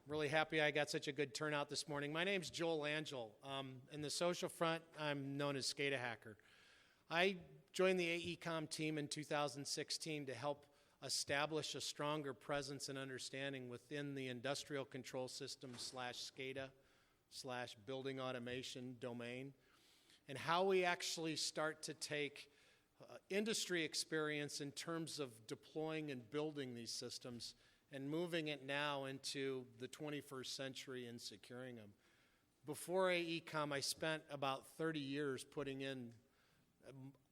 Really happy I got such a good turnout this morning. My name's Joel Langill. In the social front, I'm known as SCADA Hacker. I joined the AECOM team in 2016 to help establish a stronger presence and understanding within the industrial control system /SCADA / building automation domain, and how we actually start to take industry experience in terms of deploying and building these systems and moving it now into the 21st century and securing them. Before AECOM, I spent about 30 years putting in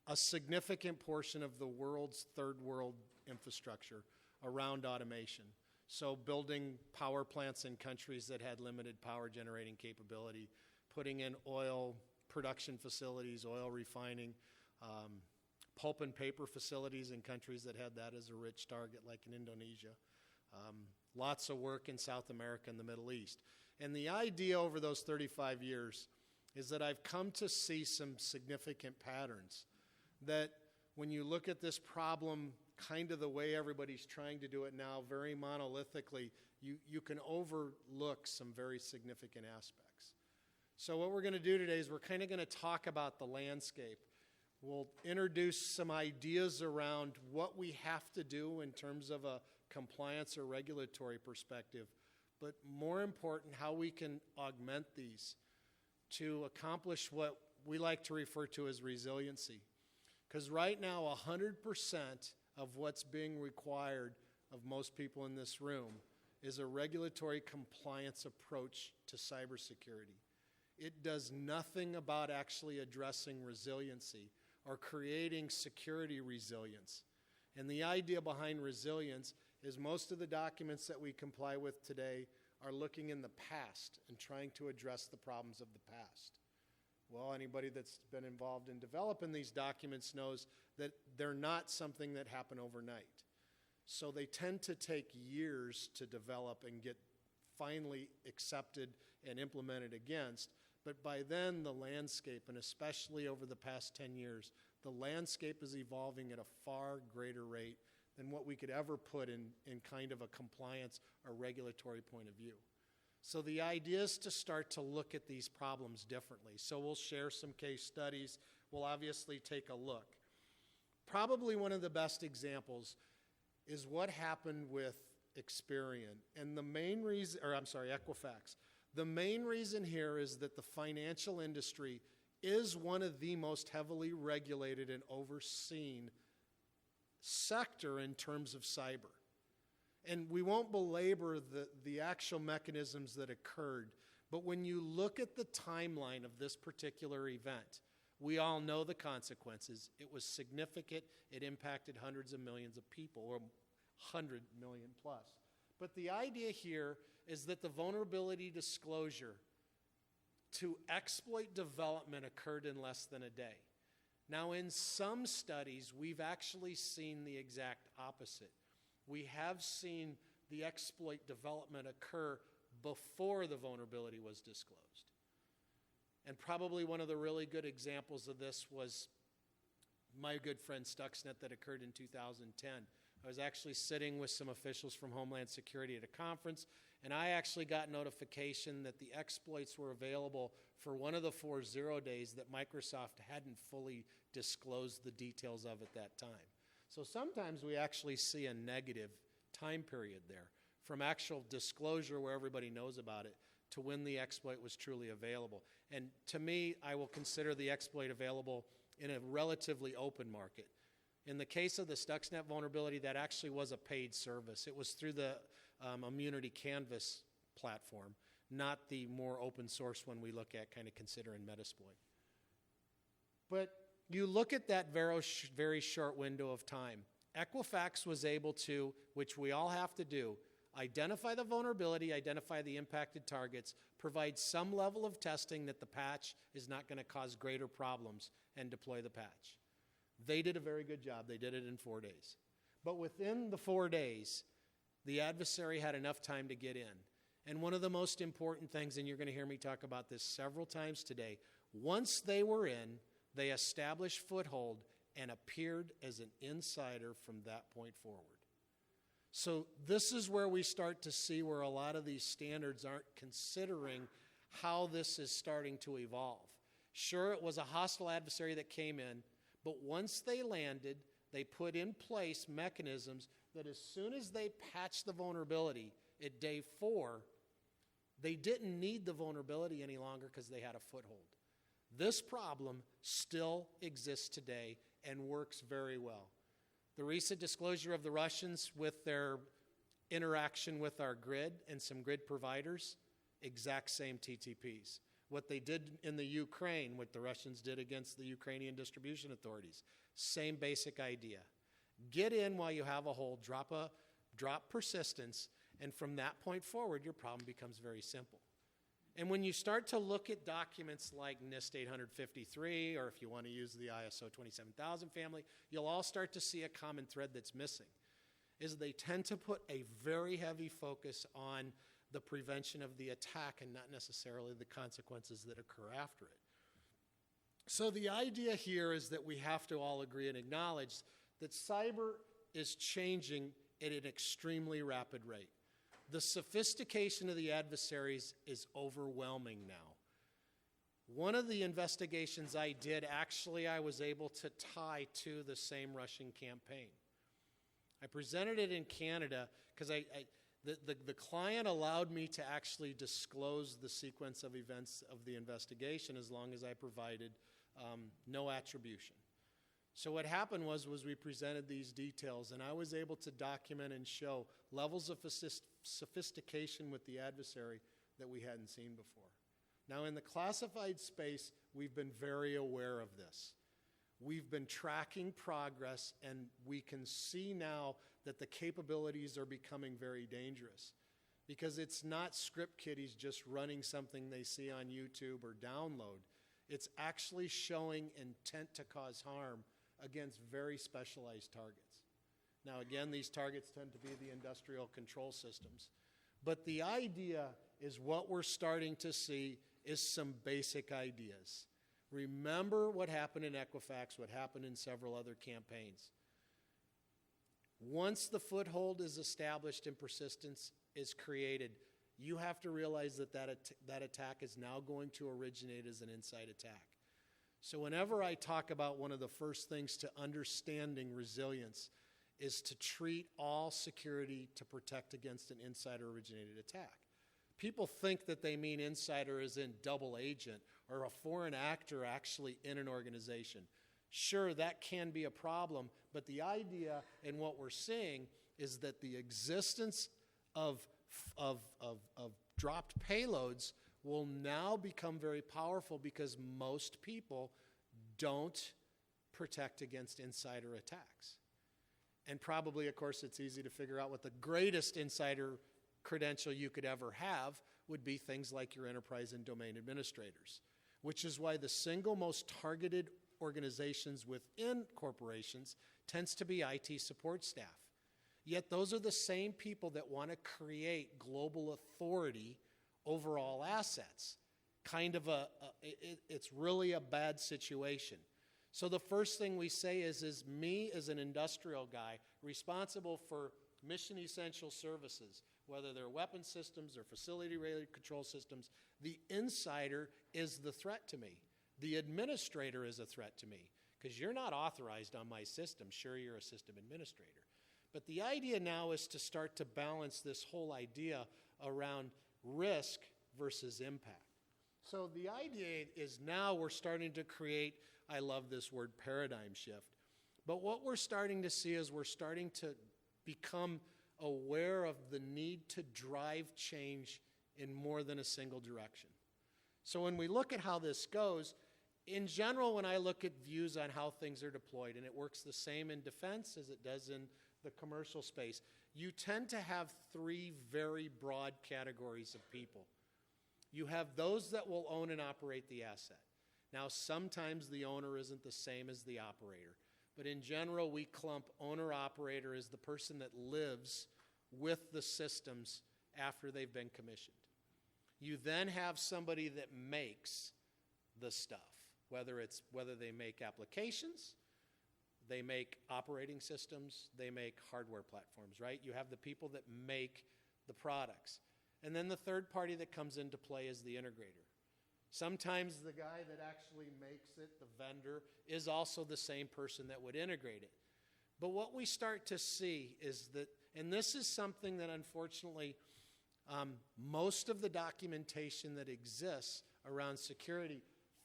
a significant portion of the world's third world infrastructure around automation. So building power plants in countries that had limited power generating capability, putting in oil production facilities, oil refining, pulp and paper facilities in countries that had that as a rich target, like in Indonesia. Lots of work in South America and the Middle East. And the idea over those 35 years is that I've come to see some significant patterns. That when you look at this problem kind of the way everybody's trying to do it now, very monolithically, you can overlook some very significant aspects. So what we're going to do today is we're kind of going to talk about the landscape. We'll introduce some ideas around what we have to do in terms of a compliance or regulatory perspective, but more important, how we can augment these to accomplish what we like to refer to as resiliency. Because right now, 100% of what's being required of most people in this room is a regulatory compliance approach to cybersecurity. It does nothing about actually addressing resiliency or creating security resilience. And the idea behind resilience is most of the documents that we comply with today are looking in the past and trying to address the problems of the past. Well, anybody that's been involved in developing these documents knows that they're not something that happen overnight. So they tend to take years to develop and get finally accepted and implemented against. But by then, the landscape, and especially over the past 10 years, the landscape is evolving at a far greater rate than what we could ever put in kind of a compliance or regulatory point of view. So the idea is to start to look at these problems differently. So we'll share some case studies. We'll obviously take a look. Probably one of the best examples is what happened with Experian. And the main reason, Equifax. The main reason here is that the financial industry is one of the most heavily regulated and overseen sector in terms of cyber. And we won't belabor the actual mechanisms that occurred, but when you look at the timeline of this particular event, we all know the consequences. It was significant. It impacted hundreds of millions of people, or 100 million plus. But the idea here is that the vulnerability disclosure to exploit development occurred in less than a day. Now, in some studies, we've actually seen the exact opposite. We have seen the exploit development occur before the vulnerability was disclosed. And probably one of the really good examples of this was my good friend Stuxnet that occurred in 2010. I was actually sitting with some officials from Homeland Security at a conference, and I actually got notification that the exploits were available for one of the 4 0 days that Microsoft hadn't fully disclosed the details of at that time. So sometimes we actually see a negative time period there from actual disclosure where everybody knows about it to when the exploit was truly available. And to me, I will consider the exploit available in a relatively open market. In the case of the Stuxnet vulnerability, that actually was a paid service. It was through the Immunity Canvas platform, not the more open source one we look at kind of considering Metasploit. But you look at that very short window of time. Equifax was able to, which we all have to do, identify the vulnerability, identify the impacted targets, provide some level of testing that the patch is not going to cause greater problems, and deploy the patch. They did a very good job. They did it in 4 days. But within the 4 days, the adversary had enough time to get in. And one of the most important things, and you're going to hear me talk about this several times today, once they were in, they established foothold and appeared as an insider from that point forward. So this is where we start to see where a lot of these standards aren't considering how this is starting to evolve. Sure, it was a hostile adversary that came in, but once they landed, they put in place mechanisms that as soon as they patched the vulnerability at day 4, they didn't need the vulnerability any longer because they had a foothold. This problem still exists today and works very well. The recent disclosure of the Russians with their interaction with our grid and some grid providers, exact same TTPs. What they did in the Ukraine, what the Russians did against the Ukrainian distribution authorities, same basic idea. Get in while you have a hold, drop persistence, and from that point forward, your problem becomes very simple. And when you start to look at documents like NIST 853, or if you want to use the ISO 27000 family, you'll all start to see a common thread that's missing, is they tend to put a very heavy focus on the prevention of the attack and not necessarily the consequences that occur after it. So the idea here is that we have to all agree and acknowledge that cyber is changing at an extremely rapid rate. The sophistication of the adversaries is overwhelming now. One of the investigations I did, actually, I was able to tie to the same Russian campaign. I presented it in Canada because the client allowed me to actually disclose the sequence of events of the investigation as long as I provided no attribution. So what happened was we presented these details, and I was able to document and show levels of sophistication with the adversary that we hadn't seen before. Now, in the classified space, we've been very aware of this. We've been tracking progress, and we can see now that the capabilities are becoming very dangerous because it's not script kiddies just running something they see on YouTube or download. It's actually showing intent to cause harm against very specialized targets. Now, again, these targets tend to be the industrial control systems. But the idea is what we're starting to see is some basic ideas. Remember what happened in Equifax, what happened in several other campaigns. Once the foothold is established and persistence is created, you have to realize that attack is now going to originate as an inside attack. So whenever I talk about one of the first things to understanding resilience is to treat all security to protect against an insider-originated attack. People think that they mean insider as in double agent or a foreign actor actually in an organization. Sure, that can be a problem, but the idea and what we're seeing is that the existence of dropped payloads will now become very powerful because most people don't protect against insider attacks. And probably, of course, it's easy to figure out what the greatest insider credential you could ever have would be things like your enterprise and domain administrators, which is why the single most targeted organizations within corporations tends to be IT support staff. Yet those are the same people that want to create global authority over all assets. It's really a bad situation. So the first thing we say is me as an industrial guy responsible for mission essential services, whether they're weapon systems or facility-related control systems, the insider is the threat to me. The administrator is a threat to me because you're not authorized on my system. Sure, you're a system administrator. But the idea now is to start to balance this whole idea around risk versus impact. So the idea is now we're starting to create, I love this word, paradigm shift. But what we're starting to see is we're starting to become aware of the need to drive change in more than a single direction. So when we look at how this goes, in general, when I look at views on how things are deployed, and it works the same in defense as it does in the commercial space, you tend to have three very broad categories of people. You have those that will own and operate the asset. Now, sometimes the owner isn't the same as the operator, but in general, we clump owner-operator as the person that lives with the systems after they've been commissioned. You then have somebody that makes the stuff, whether they make applications, They make operating systems, they make hardware platforms, right? You have the people that make the products. And then the third party that comes into play is the integrator. Sometimes the guy that actually makes it, the vendor, is also the same person that would integrate it. But what we start to see is that, and this is something that unfortunately most of the documentation that exists around security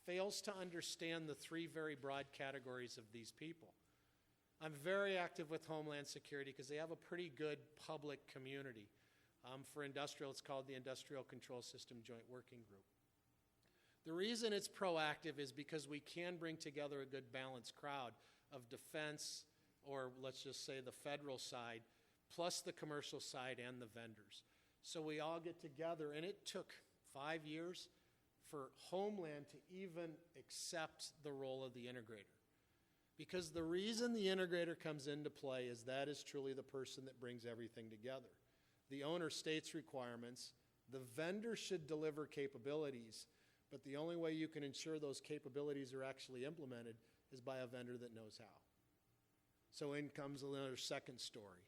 fails to understand the three very broad categories of these people. I'm very active with Homeland Security because they have a pretty good public community. For industrial, it's called the Industrial Control System Joint Working Group. The reason it's proactive is because we can bring together a good balanced crowd of defense, or let's just say the federal side, plus the commercial side and the vendors. So we all get together, and it took 5 years for Homeland to even accept the role of the integrator. Because the reason the integrator comes into play is that is truly the person that brings everything together. The owner states requirements, the vendor should deliver capabilities, but the only way you can ensure those capabilities are actually implemented is by a vendor that knows how. So in comes another second story.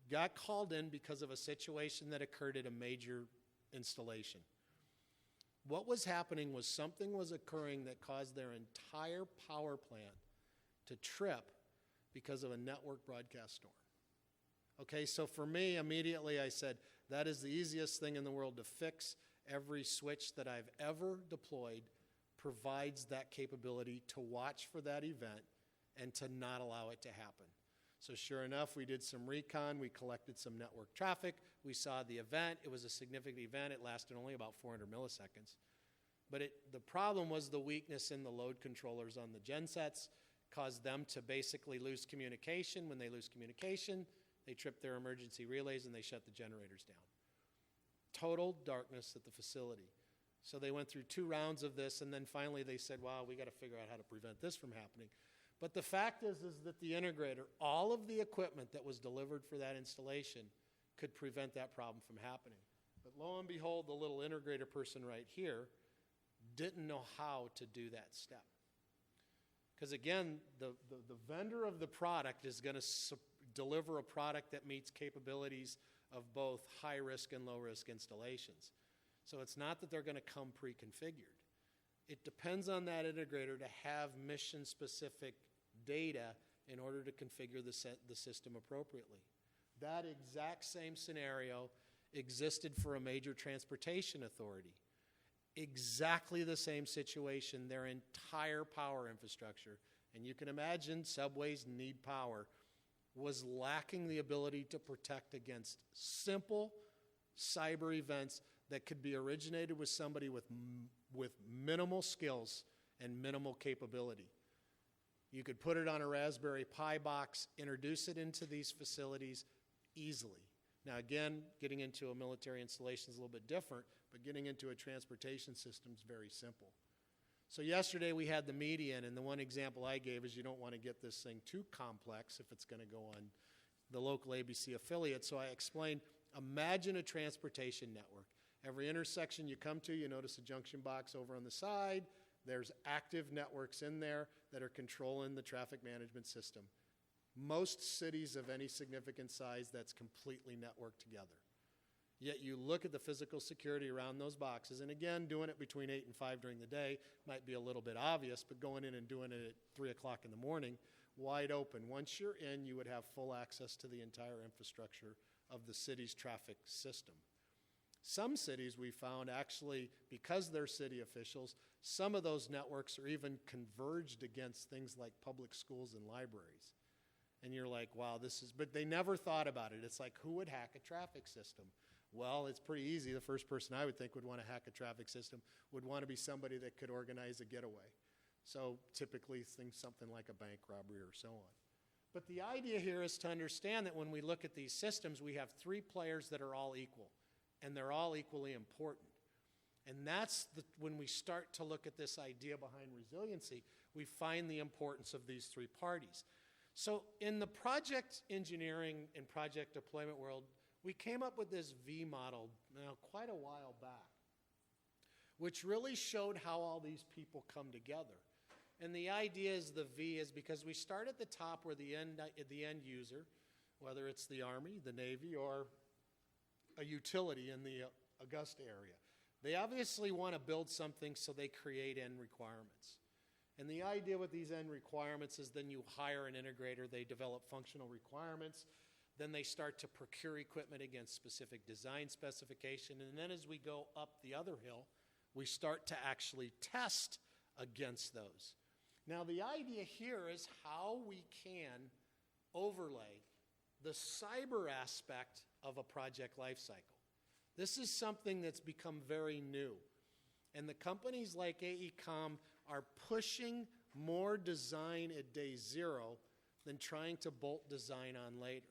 Got called in because of a situation that occurred at a major installation. What was happening was something was occurring that caused their entire power plant to trip because of a network broadcast storm. Okay, so for me, immediately I said, that is the easiest thing in the world to fix. Every switch that I've ever deployed provides that capability to watch for that event and to not allow it to happen. So sure enough, we did some recon, we collected some network traffic, we saw the event, it was a significant event, it lasted only about 400 milliseconds. But the problem was the weakness in the load controllers on the gensets caused them to basically lose communication. When they lose communication, they trip their emergency relays and they shut the generators down. Total darkness at the facility. So they went through 2 rounds of this, and then finally they said, wow, we got to figure out how to prevent this from happening. But the fact is that the integrator, all of the equipment that was delivered for that installation could prevent that problem from happening. But lo and behold, the little integrator person right here didn't know how to do that step. Because again, the vendor of the product is going to deliver a product that meets capabilities of both high-risk and low-risk installations. So it's not that they're going to come pre-configured. It depends on that integrator to have mission-specific data in order to configure the system appropriately. That exact same scenario existed for a major transportation authority. Exactly the same situation, their entire power infrastructure, and you can imagine subways need power, was lacking the ability to protect against simple cyber events that could be originated with somebody with minimal skills and minimal capability. You could put it on a Raspberry Pi box, introduce it into these facilities easily. Now again, getting into a military installation is a little bit different, but getting into a transportation system is very simple. So yesterday we had the median, and the one example I gave is you don't want to get this thing too complex if it's going to go on the local ABC affiliate. So I explained, imagine a transportation network. Every intersection you come to, you notice a junction box over on the side. There's active networks in there that are controlling the traffic management system. Most cities of any significant size, that's completely networked together. Yet you look at the physical security around those boxes, and again, doing it between 8 and 5 during the day might be a little bit obvious, but going in and doing it at 3 o'clock in the morning, wide open. Once you're in, you would have full access to the entire infrastructure of the city's traffic system. Some cities we found actually, because they're city officials, some of those networks are even converged against things like public schools and libraries. And you're like, wow, but they never thought about it. It's like, who would hack a traffic system? Well, it's pretty easy. The first person I would think would want to hack a traffic system would want to be somebody that could organize a getaway. So typically think something like a bank robbery or so on. But the idea here is to understand that when we look at these systems, we have 3 players that are all equal, and they're all equally important. And that's when we start to look at this idea behind resiliency, we find the importance of these 3 parties. So in the project engineering and project deployment world, we came up with this V model now quite a while back, which really showed how all these people come together. And the idea is the V is because we start at the top where the end user, whether it's the Army, the Navy, or a utility in the Augusta area, they obviously want to build something, so they create end requirements. And the idea with these end requirements is then you hire an integrator, they develop functional requirements, then they start to procure equipment against specific design specification, and then as we go up the other hill, we start to actually test against those. Now the idea here is how we can overlay the cyber aspect of a project lifecycle. This is something that's become very new. And the companies like AECOM are pushing more design at day zero than trying to bolt design on later.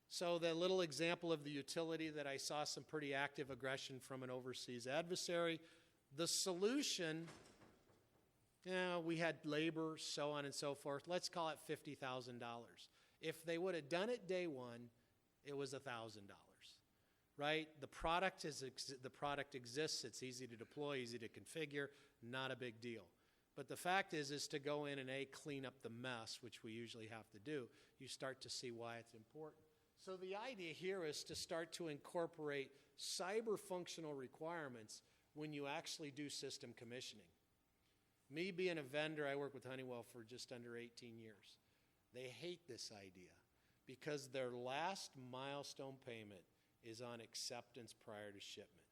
So the little example of the utility that I saw some pretty active aggression from an overseas adversary, the solution, we had labor, so on and so forth. Let's call it $50,000. If they would have done it day one, it was $1,000. Right? The product exists. It's easy to deploy, easy to configure, not a big deal. But the fact is to go in and clean up the mess, which we usually have to do. You start to see why it's important. So the idea here is to start to incorporate cyber functional requirements when you actually do system commissioning. Me being a vendor, I worked with Honeywell for just under 18 years. They hate this idea because their last milestone payment is on acceptance prior to shipment.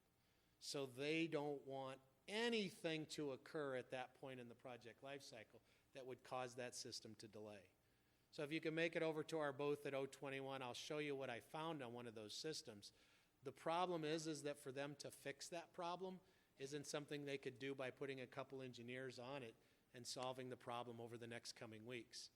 So they don't want anything to occur at that point in the project lifecycle that would cause that system to delay. So if you can make it over to our booth at 021, I'll show you what I found on one of those systems. The problem is that for them to fix that problem isn't something they could do by putting a couple engineers on it and solving the problem over the next coming weeks.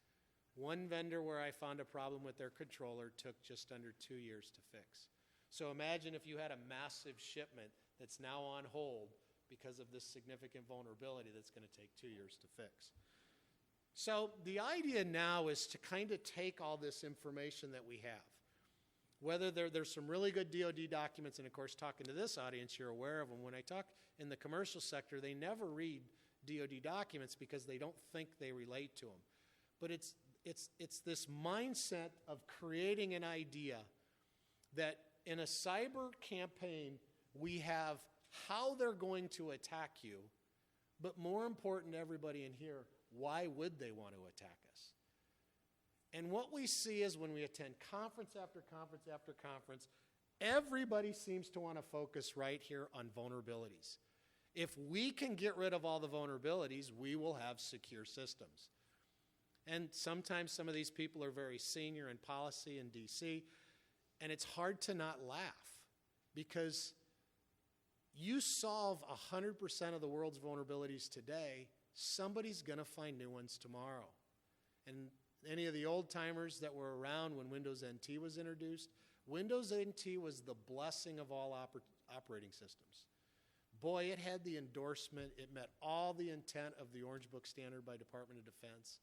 One vendor where I found a problem with their controller took just under 2 years to fix. So imagine if you had a massive shipment that's now on hold because of this significant vulnerability that's going to take 2 years to fix. So the idea now is to kind of take all this information that we have. Whether there's some really good DoD documents, and of course talking to this audience, you're aware of them. When I talk in the commercial sector, they never read DoD documents because they don't think they relate to them. But it's this mindset of creating an idea that in a cyber campaign, we have how they're going to attack you, but more important to everybody in here, why would they want to attack us? And what we see is when we attend conference after conference after conference, everybody seems to want to focus right here on vulnerabilities. If we can get rid of all the vulnerabilities, we will have secure systems. And sometimes some of these people are very senior in policy in DC, and it's hard to not laugh because you solve 100% of the world's vulnerabilities today, somebody's going to find new ones tomorrow. And any of the old timers that were around when Windows NT was introduced, Windows NT was the blessing of all operating systems. Boy, it had the endorsement. It met all the intent of the Orange Book standard by Department of Defense.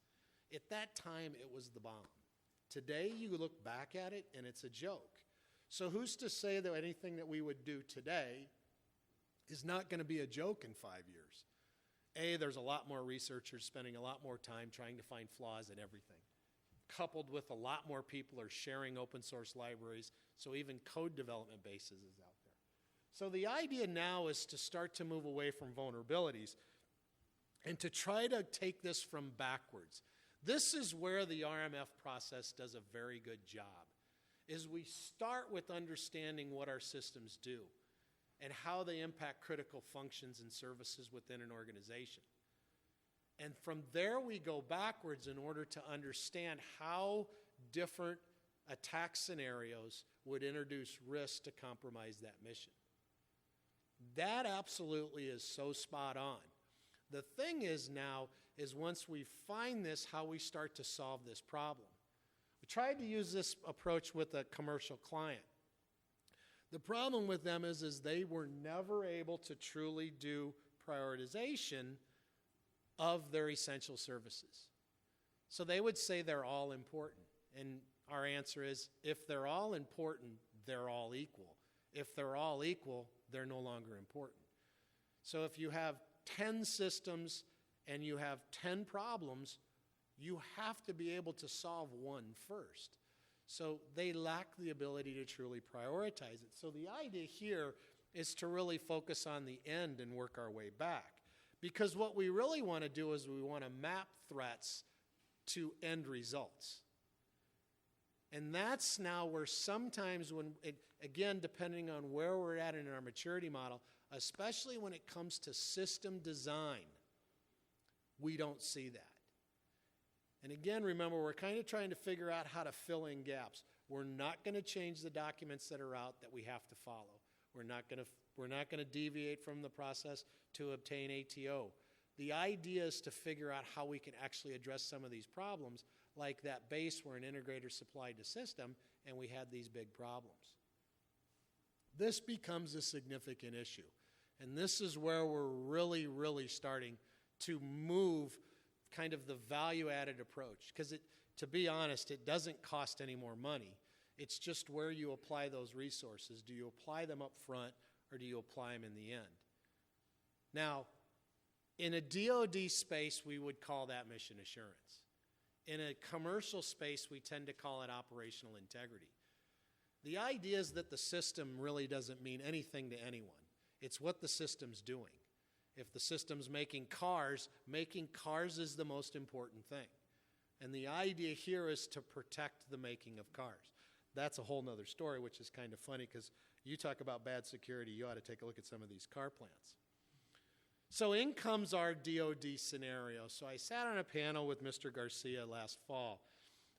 At that time, it was the bomb. Today, you look back at it, and it's a joke. So who's to say that anything that we would do today is not going to be a joke in 5 years? There's a lot more researchers spending a lot more time trying to find flaws in everything, coupled with a lot more people are sharing open source libraries, so even code development bases is out there. So the idea now is to start to move away from vulnerabilities and to try to take this from backwards. This is where the RMF process does a very good job, is we start with understanding what our systems do and how they impact critical functions and services within an organization. And from there we go backwards in order to understand how different attack scenarios would introduce risk to compromise that mission. That absolutely is so spot on. The thing is now is once we find this, how we start to solve this problem. We tried to use this approach with a commercial client. The problem with them is they were never able to truly do prioritization of their essential services. So they would say they're all important. And our answer is, if they're all important, they're all equal. If they're all equal, they're no longer important. So if you have 10 systems and you have 10 problems, you have to be able to solve one first. So they lack the ability to truly prioritize it. So the idea here is to really focus on the end and work our way back. Because what we really want to do is we want to map threats to end results. And that's now where sometimes again, depending on where we're at in our maturity model, especially when it comes to system design, we don't see that. And again, remember, we're kind of trying to figure out how to fill in gaps. We're not going to change the documents that are out that we have to follow. We're not going to deviate from the process to obtain ATO. The idea is to figure out how we can actually address some of these problems, like that base where an integrator supplied a system and we had these big problems. This becomes a significant issue. And this is where we're really, really starting to move kind of the value-added approach. Because to be honest, it doesn't cost any more money. It's just where you apply those resources. Do you apply them up front or do you apply them in the end? Now, in a DoD space, we would call that mission assurance. In a commercial space, we tend to call it operational integrity. The idea is that the system really doesn't mean anything to anyone. It's what the system's doing. If the system's making cars is the most important thing. And the idea here is to protect the making of cars. That's a whole nother story, which is kind of funny because you talk about bad security, you ought to take a look at some of these car plants. So in comes our DoD scenario. So I sat on a panel with Mr. Garcia last fall,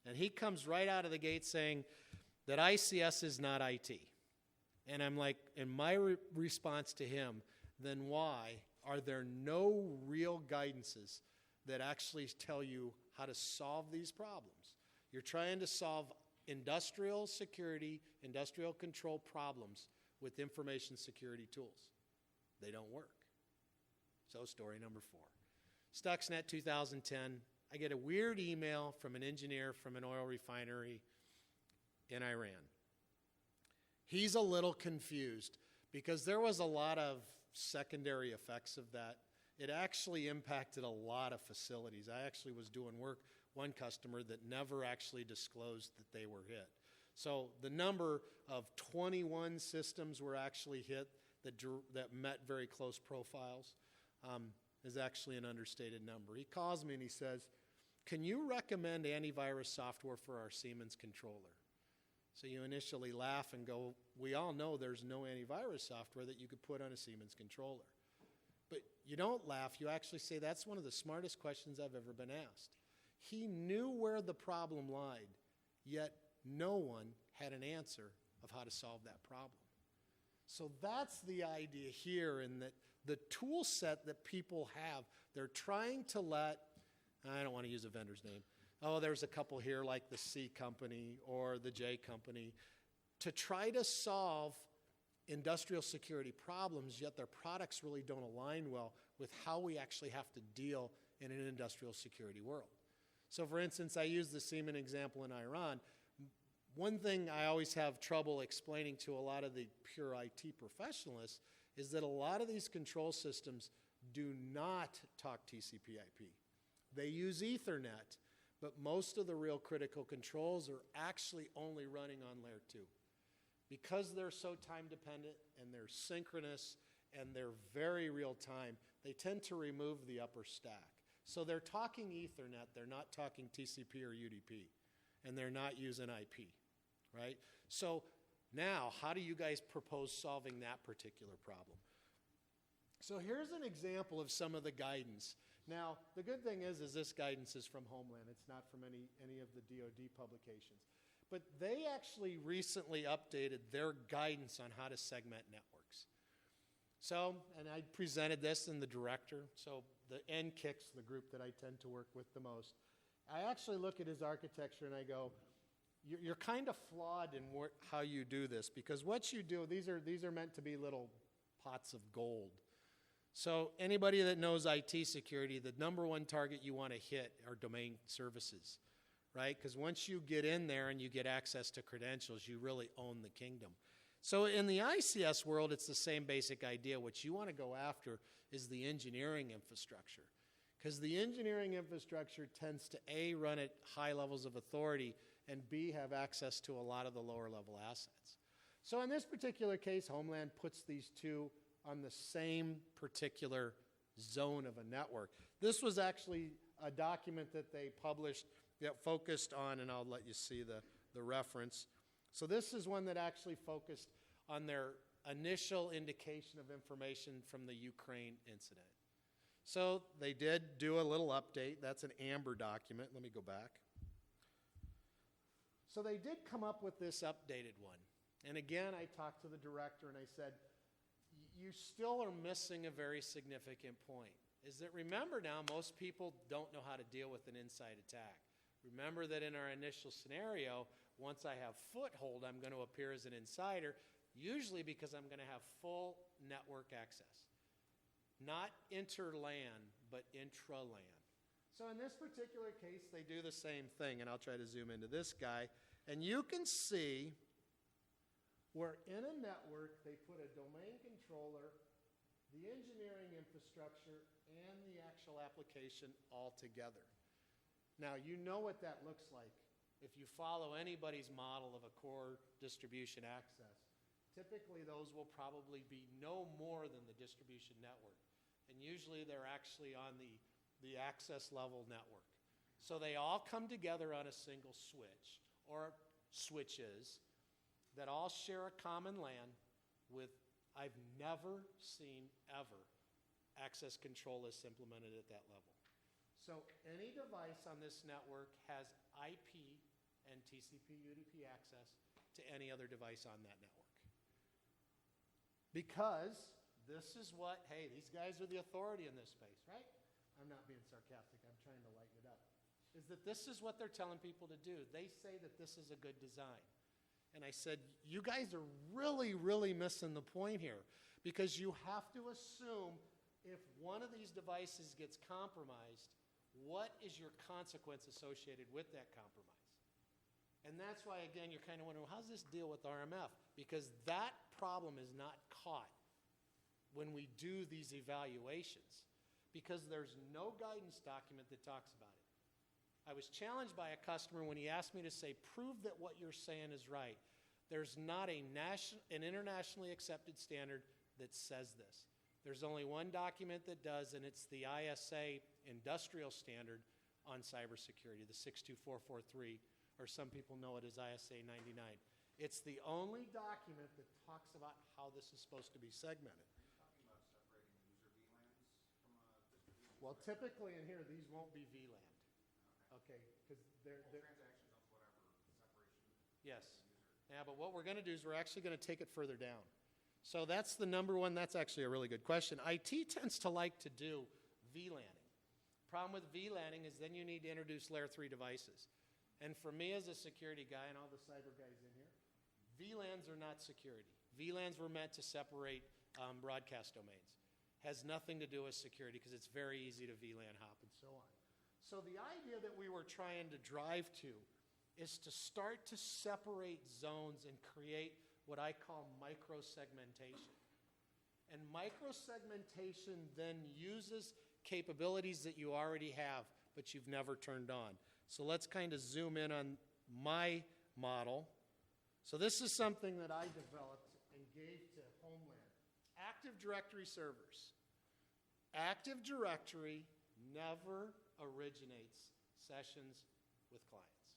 and he comes right out of the gate saying that ICS is not IT. And I'm like, in my response to him, then why are there no real guidances that actually tell you how to solve these problems? You're trying to solve industrial security, industrial control problems with information security tools. They don't work. So story number 4. Stuxnet 2010, I get a weird email from an engineer from an oil refinery in Iran. He's a little confused because there was a lot of secondary effects of that. It actually impacted a lot of facilities. I actually was doing work, one customer that never actually disclosed that they were hit. So the number of 21 systems were actually hit that met very close profiles is actually an understated number. He calls me and he says, can you recommend antivirus software for our Siemens controller? So you initially laugh and go, we all know there's no antivirus software that you could put on a Siemens controller. But you don't laugh, you actually say that's one of the smartest questions I've ever been asked. He knew where the problem lied, yet no one had an answer of how to solve that problem. So that's the idea here, in that the tool set that people have, they're trying to let, I don't want to use a vendor's name, oh, there's a couple here like the C company or the J company, to try to solve industrial security problems, yet their products really don't align well with how we actually have to deal in an industrial security world. So for instance, I use the Siemens example in Iran. One thing I always have trouble explaining to a lot of the pure IT professionals is that a lot of these control systems do not talk TCP/IP. They use Ethernet, but most of the real critical controls are actually only running on layer 2. Because they're so time dependent and they're synchronous and they're very real time, they tend to remove the upper stack. So they're talking Ethernet, they're not talking TCP or UDP, and they're not using IP, right? So now, how do you guys propose solving that particular problem? So here's an example of some of the guidance. Now, the good thing is this guidance is from Homeland. It's not from any of the DoD publications. But they actually recently updated their guidance on how to segment networks. So, and I presented this in the director. So the NKICS, the group that I tend to work with the most, I actually look at his architecture and I go, you're kind of flawed in how you do this, because what you do, these are meant to be little pots of gold. So anybody that knows IT security, the number one target you want to hit are domain services, right? Because once you get in there and you get access to credentials, you really own the kingdom. So in the ICS world, it's the same basic idea. What you want to go after is the engineering infrastructure. Because the engineering infrastructure tends to A, run at high levels of authority, and B, have access to a lot of the lower level assets. So in this particular case, Homeland puts these two on the same particular zone of a network. This was actually a document that they published that focused on, and I'll let you see the reference. So this is one that actually focused on their initial indication of information from the Ukraine incident. So they did do a little update. That's an amber document. Let me go back. So they did come up with this updated one. And again, I talked to the director and I said, you still are missing a very significant point. Is that, remember now, most people don't know how to deal with an inside attack. Remember that in our initial scenario, once I have foothold, I'm going to appear as an insider, usually because I'm going to have full network access. Not inter-LAN, but intra-LAN. So in this particular case, they do the same thing, and I'll try to zoom into this guy. And you can see where in a network, they put a domain controller, the engineering infrastructure, and the actual application all together. Now, you know what that looks like. If you follow anybody's model of a core distribution access, typically those will probably be no more than the distribution network. And usually they're actually on the access level network. So they all come together on a single switch, or switches, that all share a common LAN with, I've never seen ever, access control lists implemented at that level. So any device on this network has IP and TCP/UDP access to any other device on that network. Because this is what, hey, these guys are the authority in this space, right? I'm not being sarcastic, I'm trying to lighten it up. Is that this is what they're telling people to do. They say that this is a good design. And I said, you guys are really, really missing the point here, because you have to assume if one of these devices gets compromised, what is your consequence associated with that compromise? And that's why, again, you're kind of wondering, well, how does this deal with RMF? Because that problem is not caught when we do these evaluations, because there's no guidance document that talks about it. I was challenged by a customer when he asked me to say, prove that what you're saying is right. There's not an internationally accepted standard that says this. There's only one document that does, and it's the ISA industrial standard on cybersecurity, the 62443, or some people know it as ISA 99. It's the only document that talks about how this is supposed to be segmented. Are you talking about separating user VLANs from a distribution? Well, typically in here, these won't be VLAN. Okay, because they're transactions of whatever separation. Yes. Yeah, but what we're going to do is we're actually going to take it further down. So that's the number one. That's actually a really good question. IT tends to like to do VLANing. Problem with VLANing is then you need to introduce layer 3 devices. And for me as a security guy and all the cyber guys in here, VLANs are not security. VLANs were meant to separate broadcast domains. Has nothing to do with security because it's very easy to VLAN hop and so on. So the idea that we were trying to drive to is to start to separate zones and create what I call microsegmentation. And microsegmentation then uses capabilities that you already have, but you've never turned on. So let's kind of zoom in on my model. So this is something that I developed and gave to Homeland. Active Directory servers. Active Directory never originates sessions with clients.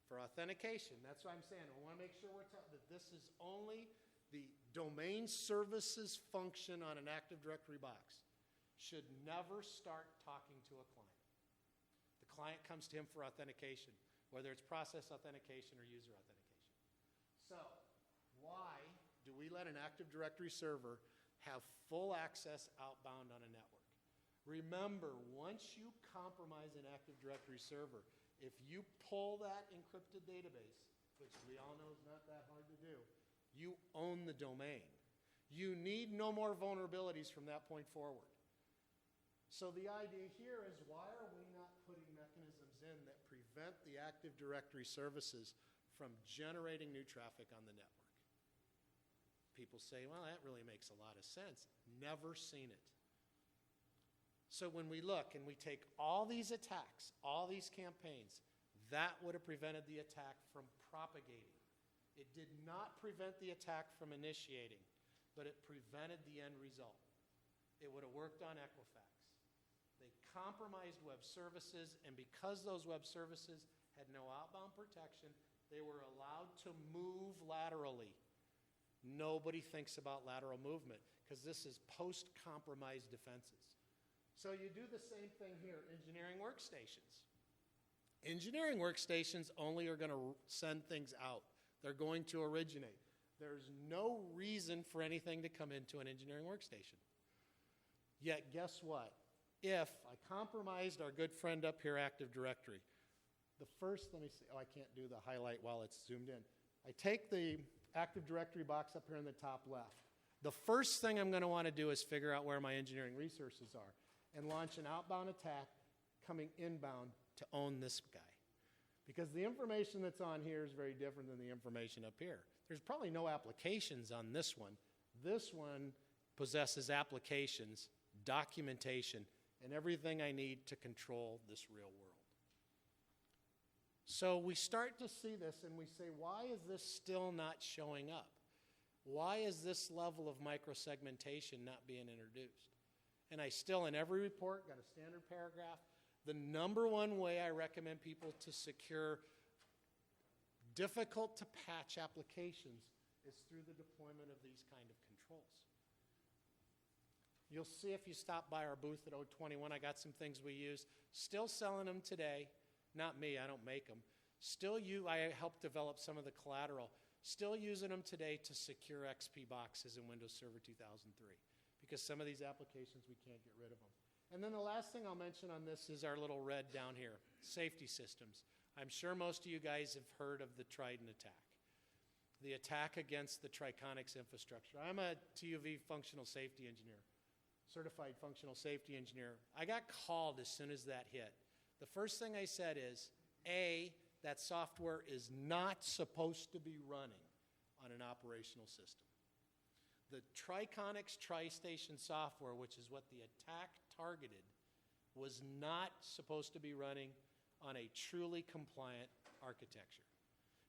For authentication, that's what I'm saying. I want to make sure that this is only the domain services function on an Active Directory box. Should never start talking to a client. The client comes to him for authentication, whether it's process authentication or user authentication. So, why do we let an Active Directory server have full access outbound on a network? Remember, once you compromise an Active Directory server, if you pull that encrypted database, which we all know is not that hard to do, you own the domain. You need no more vulnerabilities from that point forward. So the idea here is, why are we not putting mechanisms in that prevent the Active Directory services from generating new traffic on the network? People say, well, that really makes a lot of sense. Never seen it. So when we look and we take all these attacks, all these campaigns, that would have prevented the attack from propagating. It did not prevent the attack from initiating, but it prevented the end result. It would have worked on Equifax. They compromised web services, and because those web services had no outbound protection, they were allowed to move laterally. Nobody thinks about lateral movement because this is post-compromised defenses. So you do the same thing here, engineering workstations. Engineering workstations only are going to send things out. They're going to originate. There's no reason for anything to come into an engineering workstation. Yet guess what? If I compromised our good friend up here, Active Directory, the first, let me see, oh, I can't do the highlight while it's zoomed in. I take the Active Directory box up here in the top left. The first thing I'm going to want to do is figure out where my engineering resources are and launch an outbound attack coming inbound to own this guy. Because the information that's on here is very different than the information up here. There's probably no applications on this one. This one possesses applications, documentation, and everything I need to control this real world. So we start to see this and we say, why is this still not showing up? Why is this level of microsegmentation not being introduced? And I still, in every report, got a standard paragraph. The number one way I recommend people to secure difficult to patch applications is through the deployment of these kind of controls. You'll see if you stop by our booth at 021, I got some things we use. Still selling them today. Not me, I don't make them. I helped develop some of the collateral. Still using them today to secure XP boxes in Windows Server 2003 because some of these applications we can't get rid of them. And then the last thing I'll mention on this is our little red down here, safety systems. I'm sure most of you guys have heard of the Trident Attack, the attack against the Triconics infrastructure. I'm a TUV functional safety engineer, certified functional safety engineer. I got called as soon as that hit. The first thing I said is, A, that software is not supposed to be running on an operational system. The Triconics TriStation software, which is what the attack targeted, was not supposed to be running on a truly compliant architecture.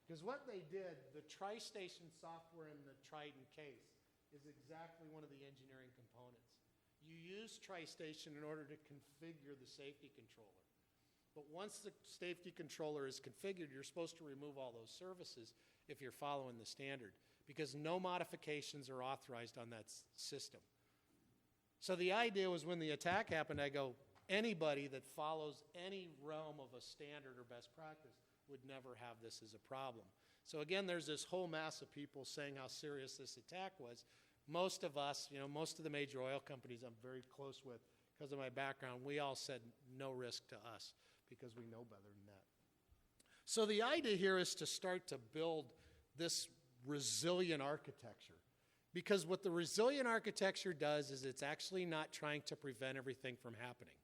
Because what they did, the TriStation software in the Trident case is exactly one of the engineering components. You use TriStation in order to configure the safety controller. But once the safety controller is configured, you're supposed to remove all those services if you're following the standard, because no modifications are authorized on that system. So the idea was when the attack happened, I go, anybody that follows any realm of a standard or best practice would never have this as a problem. So again, there's this whole mass of people saying how serious this attack was. Most of us, most of the major oil companies I'm very close with, because of my background, we all said no risk to us because we know better than that. So the idea here is to start to build this resilient architecture. Because what the resilient architecture does is it's actually not trying to prevent everything from happening.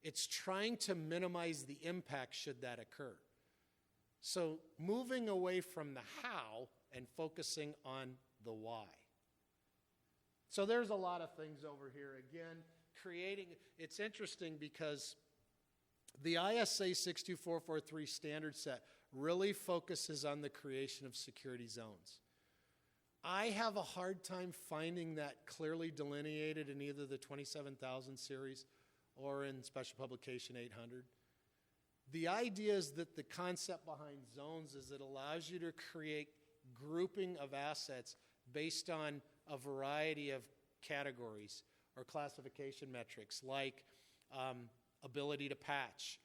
It's trying to minimize the impact should that occur. So moving away from the how and focusing on the why. So there's a lot of things over here. Again, it's interesting because the ISA 62443 standard set really focuses on the creation of security zones. I have a hard time finding that clearly delineated in either the 27000 series or in Special Publication 800. The idea is that the concept behind zones is it allows you to create grouping of assets based on a variety of categories or classification metrics like ability to patch,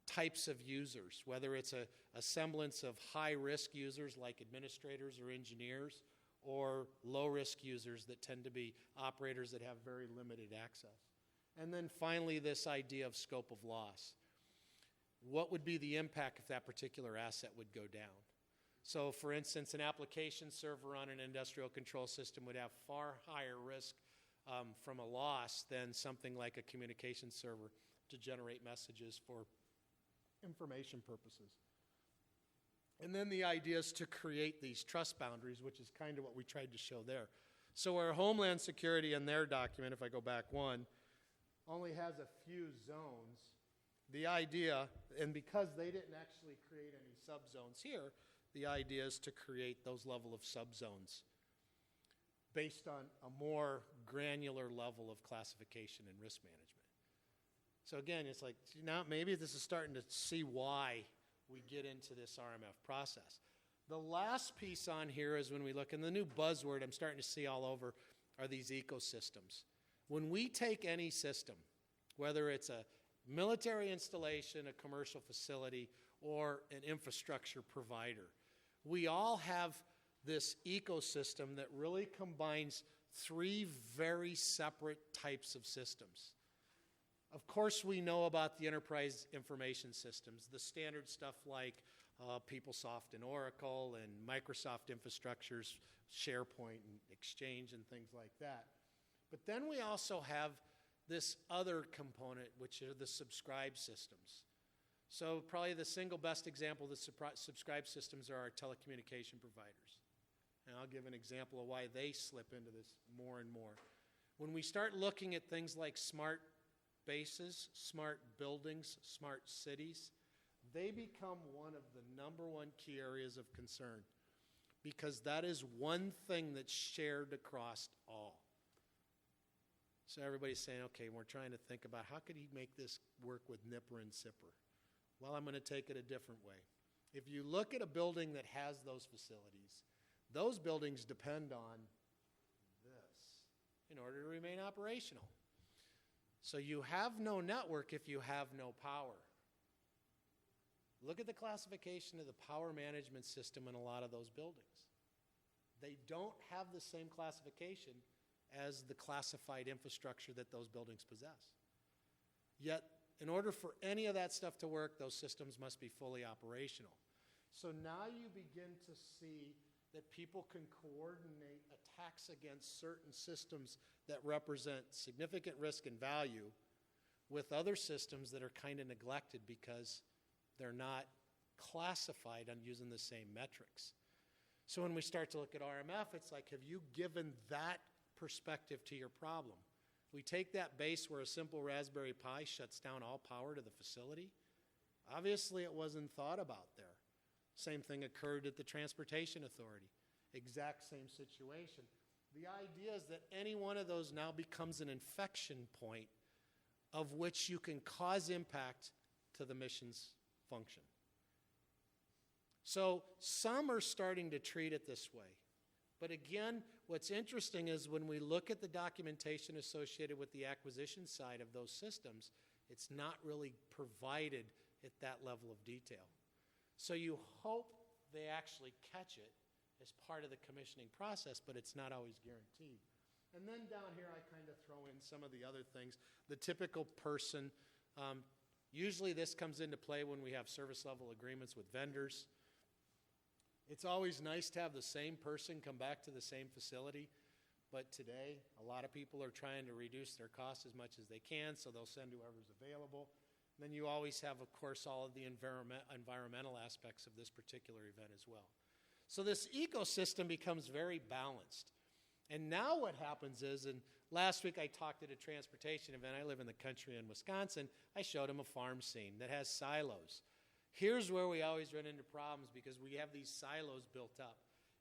types of users, whether it's a semblance of high-risk users like administrators or engineers, or low-risk users that tend to be operators that have very limited access. And then finally, this idea of scope of loss. What would be the impact if that particular asset would go down? So, for instance, an application server on an industrial control system would have far higher risk from a loss than something like a communication server to generate messages for information purposes. And then the idea is to create these trust boundaries, which is kind of what we tried to show there. So our Homeland Security in their document, if I go back one, only has a few zones. The idea, and because they didn't actually create any subzones here, the idea is to create those level of subzones based on a more granular level of classification and risk management. So again, it's like, now maybe this is starting to see why we get into this RMF process. The last piece on here is when we look, and the new buzzword I'm starting to see all over are these ecosystems. When we take any system, whether it's a military installation, a commercial facility, or an infrastructure provider, we all have this ecosystem that really combines three very separate types of systems. Of course, we know about the enterprise information systems, the standard stuff like PeopleSoft and Oracle and Microsoft infrastructures, SharePoint and Exchange and things like that. But then we also have this other component, which are the subscribe systems. So probably the single best example of the subscribe systems are our telecommunication providers. And I'll give an example of why they slip into this more and more. When we start looking at things like smart bases, smart buildings, smart cities, they become one of the number one key areas of concern because that is one thing that's shared across all. So everybody's saying, okay, we're trying to think about how could he make this work with NIPR and CIPR? Well, I'm going to take it a different way. If you look at a building that has those facilities, those buildings depend on this in order to remain operational. So you have no network if you have no power. Look at the classification of the power management system in a lot of those buildings. They don't have the same classification as the classified infrastructure that those buildings possess. Yet, in order for any of that stuff to work, those systems must be fully operational. So now you begin to see that people can coordinate attacks against certain systems that represent significant risk and value with other systems that are kind of neglected because they're not classified on using the same metrics. So when we start to look at RMF, it's like, have you given that perspective to your problem? We take that base where a simple Raspberry Pi shuts down all power to the facility. Obviously, it wasn't thought about there. Same thing occurred at the Transportation Authority. Exact same situation. The idea is that any one of those now becomes an infection point of which you can cause impact to the mission's function. So some are starting to treat it this way. But again, what's interesting is when we look at the documentation associated with the acquisition side of those systems, it's not really provided at that level of detail. So you hope they actually catch it as part of the commissioning process, but it's not always guaranteed. And then down here I kind of throw in some of the other things. The typical person, usually this comes into play when we have service level agreements with vendors. It's always nice to have the same person come back to the same facility, but today a lot of people are trying to reduce their costs as much as they can, so they'll send whoever's available. Then you always have, of course, all of the environmental aspects of this particular event as well. So this ecosystem becomes very balanced. And now what happens is, and last week I talked at a transportation event. I live in the country in Wisconsin. I showed them a farm scene that has silos. Here's where we always run into problems because we have these silos built up.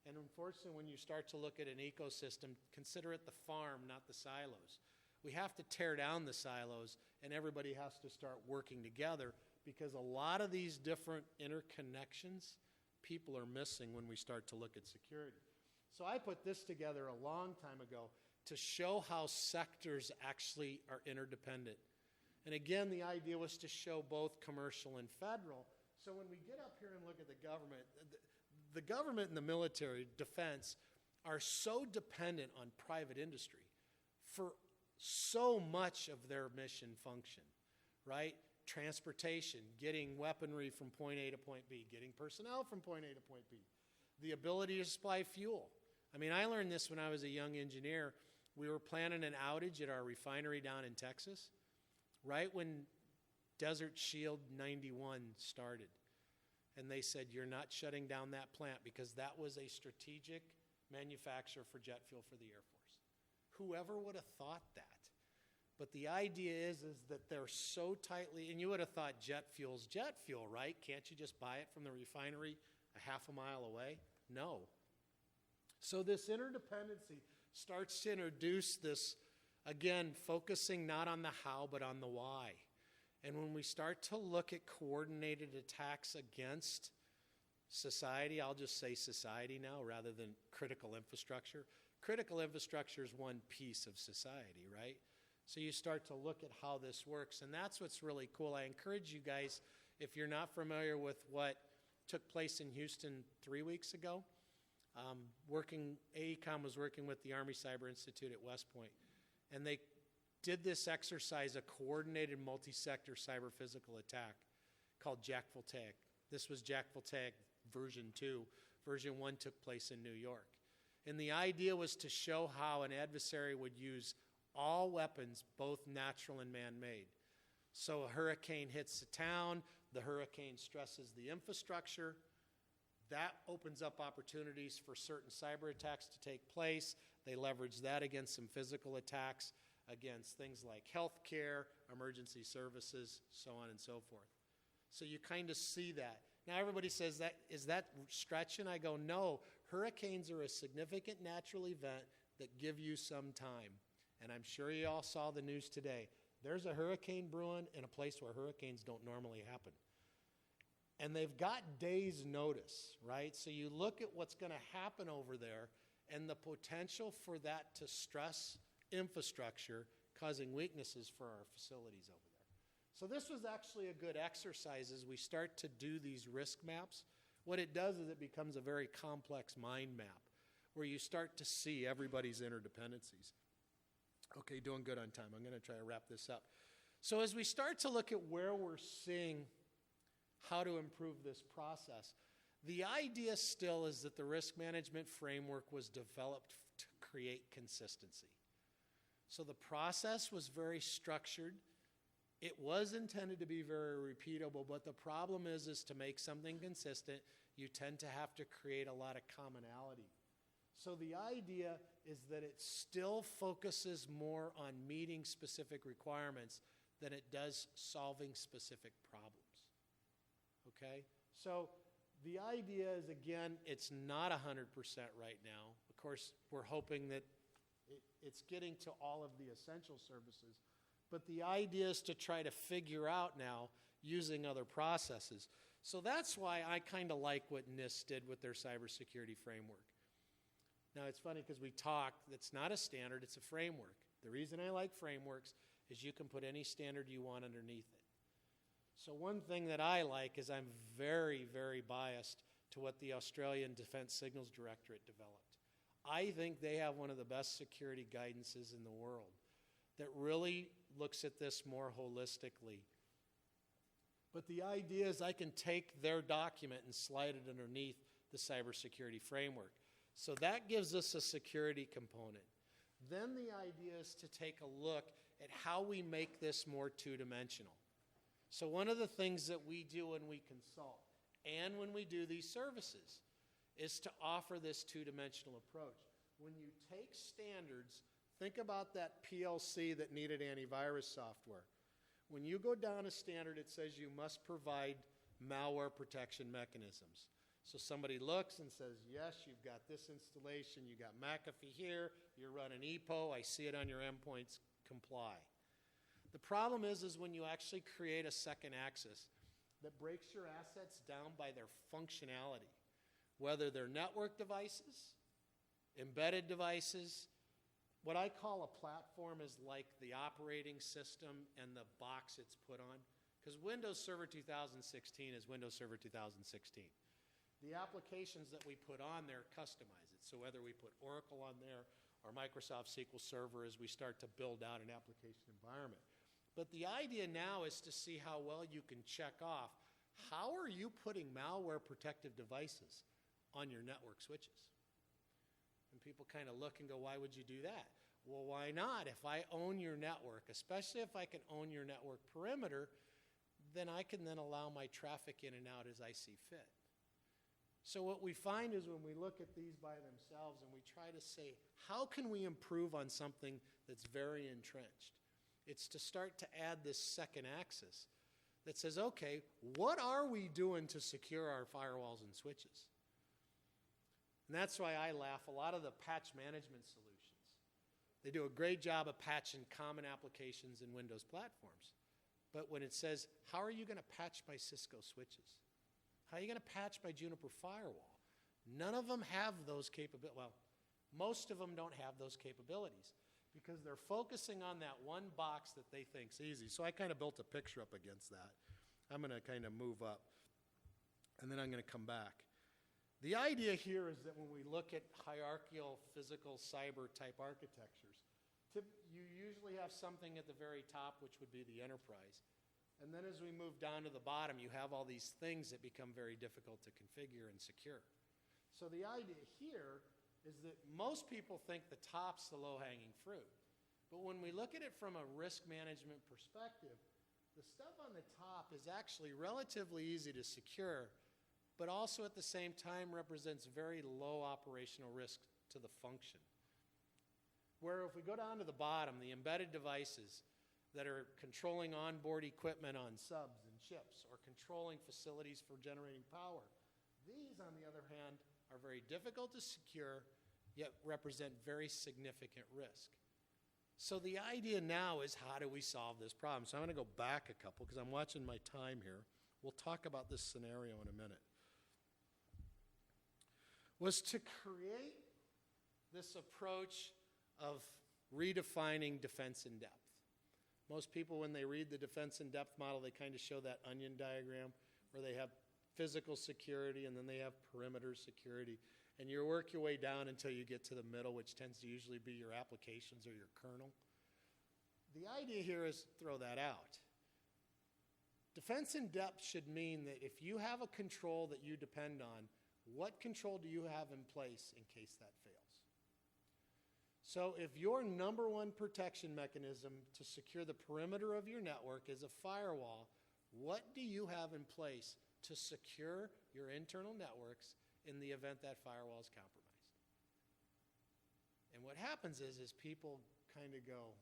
And unfortunately, when you start to look at an ecosystem, consider it the farm, not the silos. We have to tear down the silos, and everybody has to start working together because a lot of these different interconnections people are missing when we start to look at security. So I put this together a long time ago to show how sectors actually are interdependent. And again, the idea was to show both commercial and federal. So when we get up here and look at the government and the military, defense, are so dependent on private industry for so much of their mission function, right? Transportation, getting weaponry from point A to point B, getting personnel from point A to point B, the ability to supply fuel. I mean, I learned this when I was a young engineer. We were planning an outage at our refinery down in Texas, right when Desert Shield 91 started. And they said, you're not shutting down that plant because that was a strategic manufacturer for jet fuel for the Air Force. Whoever would have thought that? But the idea is that they're so tightly, and you would have thought jet fuel's jet fuel, right? Can't you just buy it from the refinery a half a mile away? No. So this interdependency starts to introduce this, again, focusing not on the how, but on the why. And when we start to look at coordinated attacks against society, I'll just say society now rather than critical infrastructure. Critical infrastructure is one piece of society, right? So you start to look at how this works, and that's what's really cool. I encourage you guys, if you're not familiar with what took place in Houston 3 weeks ago, AECOM was working with the Army Cyber Institute at West Point, and they did this exercise, a coordinated multi-sector cyber physical attack called Jackful Tag. This was Jackful Tag version 2. Version 1 took place in New York. And the idea was to show how an adversary would use all weapons, both natural and man-made. So a hurricane hits the town, the hurricane stresses the infrastructure. That opens up opportunities for certain cyber attacks to take place. They leverage that against some physical attacks, against things like healthcare, emergency services, so on and so forth. So you kind of see that. Now everybody says, is that stretching? I go, no. Hurricanes are a significant natural event that give you some time. And I'm sure you all saw the news today. There's a hurricane brewing in a place where hurricanes don't normally happen. And they've got days' notice, right? So you look at what's going to happen over there and the potential for that to stress infrastructure, causing weaknesses for our facilities over there. So this was actually a good exercise as we start to do these risk maps. What it does is it becomes a very complex mind map where you start to see everybody's interdependencies. Okay, doing good on time. I'm going to try to wrap this up. So as we start to look at where we're seeing how to improve this process, the idea still is that the risk management framework was developed to create consistency. So the process was very structured. It was intended to be very repeatable, but the problem is to make something consistent, you tend to have to create a lot of commonality. So the idea is that it still focuses more on meeting specific requirements than it does solving specific problems. Okay? So the idea is, again, it's not 100% right now. Of course, we're hoping that it's getting to all of the essential services. But the idea is to try to figure out now using other processes. So that's why I kind of like what NIST did with their cybersecurity framework. Now, it's funny because we talk, it's not a standard, it's a framework. The reason I like frameworks is you can put any standard you want underneath it. So one thing that I like is I'm very, very biased to what the Australian Defense Signals Directorate developed. I think they have one of the best security guidances in the world that really looks at this more holistically. But the idea is I can take their document and slide it underneath the cybersecurity framework. So that gives us a security component. Then the idea is to take a look at how we make this more two-dimensional. So one of the things that we do when we consult and when we do these services is to offer this two-dimensional approach. When you take standards, think about that PLC that needed antivirus software. When you go down a standard, it says you must provide malware protection mechanisms. So somebody looks and says, yes, you've got this installation, you got McAfee here, you're running EPO, I see it on your endpoints, comply. The problem is when you actually create a second axis that breaks your assets down by their functionality, whether they're network devices, embedded devices. What I call a platform is like the operating system and the box it's put on, because Windows Server 2016 is Windows Server 2016. The applications that we put on there customize it. So whether we put Oracle on there or Microsoft SQL Server as we start to build out an application environment. But the idea now is to see how well you can check off, how are you putting malware protective devices on your network switches? And people kind of look and go, why would you do that? Well, why not? If I own your network, especially if I can own your network perimeter, then I can then allow my traffic in and out as I see fit. So what we find is when we look at these by themselves and we try to say, how can we improve on something that's very entrenched? It's to start to add this second axis that says, okay, what are we doing to secure our firewalls and switches? And that's why I laugh. A lot of the patch management solutions, they do a great job of patching common applications in Windows platforms. But when it says, how are you going to patch by Cisco switches? How are you going to patch by Juniper firewall? None of them have those capabilities. Well, most of them don't have those capabilities because they're focusing on that one box that they think's easy. So I kind of built a picture up against that. I'm going to kind of move up, and then I'm going to come back. The idea here is that when we look at hierarchical, physical, cyber type architectures, you usually have something at the very top, which would be the enterprise. And then as we move down to the bottom, you have all these things that become very difficult to configure and secure. So the idea here is that most people think the top's the low-hanging fruit. But when we look at it from a risk management perspective, the stuff on the top is actually relatively easy to secure, but also at the same time represents very low operational risk to the function. Where if we go down to the bottom, the embedded devices that are controlling onboard equipment on subs and ships or controlling facilities for generating power, these, on the other hand, are very difficult to secure, yet represent very significant risk. So the idea now is, how do we solve this problem? So I'm going to go back a couple because I'm watching my time here. We'll talk about this scenario in a minute. Was to create this approach of redefining defense-in-depth. Most people, when they read the defense-in-depth model, they kind of show that onion diagram where they have physical security, and then they have perimeter security. And you work your way down until you get to the middle, which tends to usually be your applications or your kernel. The idea here is throw that out. Defense in depth should mean that if you have a control that you depend on, what control do you have in place in case that fails? So if your number one protection mechanism to secure the perimeter of your network is a firewall, what do you have in place to secure your internal networks in the event that firewall is compromised? And what happens is people kind of go,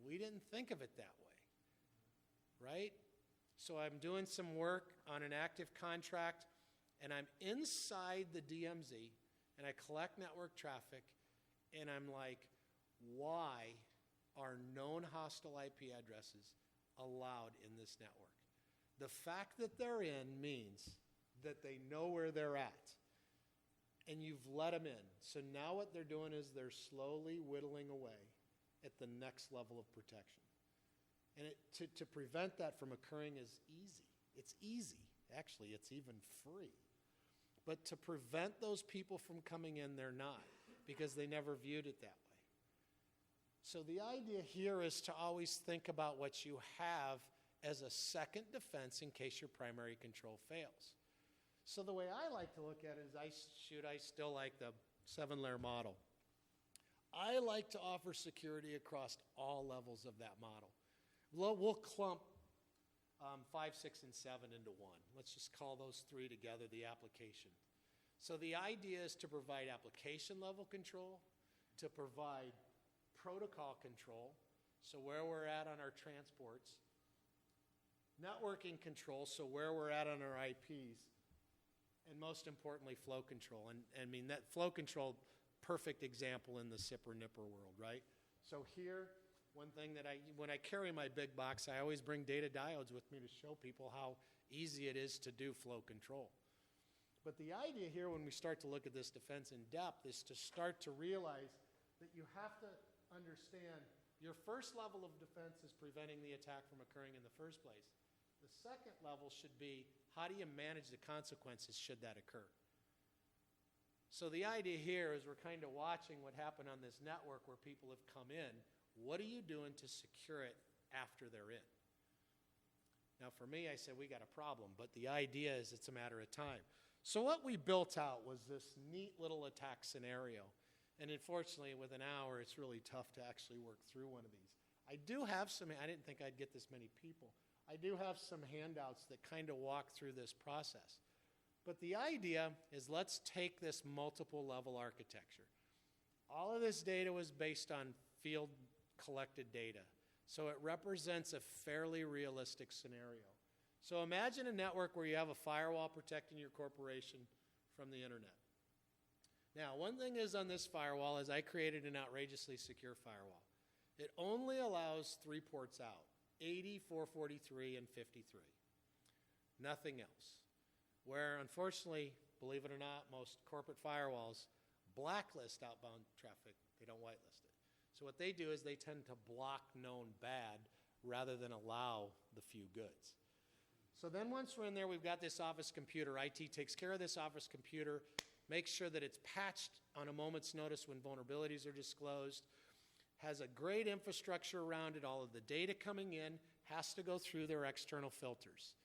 we didn't think of it that way, right? So I'm doing some work on an active contract, and I'm inside the DMZ, and I collect network traffic, and I'm like, why are known hostile IP addresses allowed in this network? The fact that they're in means that they know where they're at, and you've let them in. So now what they're doing is they're slowly whittling away at the next level of protection. And to prevent that from occurring is easy. It's easy. Actually, it's even free. But to prevent those people from coming in, they're not, because they never viewed it that way. So the idea here is to always think about what you have as a second defense in case your primary control fails. So the way I like to look at it is I still like the 7-layer model. I like to offer security across all levels of that model. We'll clump 5, 6, and 7 into one. Let's just call those three together the application. So the idea is to provide application level control, to provide protocol control, so where we're at on our transports, networking control, so where we're at on our IPs, and most importantly, flow control. And I mean, that flow control, perfect example in the SIPR NIPR world, right? So here, one thing that when I carry my big box, I always bring data diodes with me to show people how easy it is to do flow control. But the idea here when we start to look at this defense in depth is to start to realize that you have to understand your first level of defense is preventing the attack from occurring in the first place. The second level should be, how do you manage the consequences should that occur? So the idea here is we're kind of watching what happened on this network where people have come in. What are you doing to secure it after they're in? Now for me, I said we got a problem, but the idea is it's a matter of time. So what we built out was this neat little attack scenario. And unfortunately, with an hour, it's really tough to actually work through one of these. I do have some, I didn't think I'd get this many people. I do have some handouts that kind of walk through this process. But the idea is let's take this multiple level architecture. All of this data was based on field collected data. So it represents a fairly realistic scenario. So imagine a network where you have a firewall protecting your corporation from the internet. Now, one thing is on this firewall is I created an outrageously secure firewall. It only allows 3 ports out, 80, 443, and 53. Nothing else. Where, unfortunately, believe it or not, most corporate firewalls blacklist outbound traffic. They don't whitelist it. So what they do is they tend to block known bad rather than allow the few goods. So then once we're in there, we've got this office computer. IT takes care of this office computer, makes sure that it's patched on a moment's notice when vulnerabilities are disclosed, has a great infrastructure around it. All of the data coming in has to go through their external filters.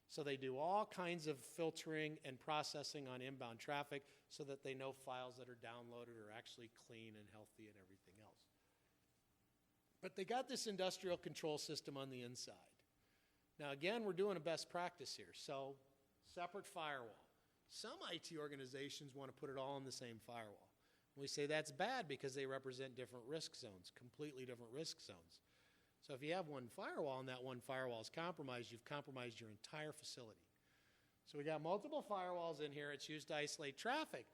So they do all kinds of filtering and processing on inbound traffic so that they know files that are downloaded are actually clean and healthy and everything else. But they got this industrial control system on the inside. Now again, we're doing a best practice here. So separate firewall. Some IT organizations want to put it all in the same firewall. We say that's bad because they represent different risk zones, completely different risk zones. So if you have one firewall and that one firewall is compromised, you've compromised your entire facility. So we got multiple firewalls in here. It's used to isolate traffic.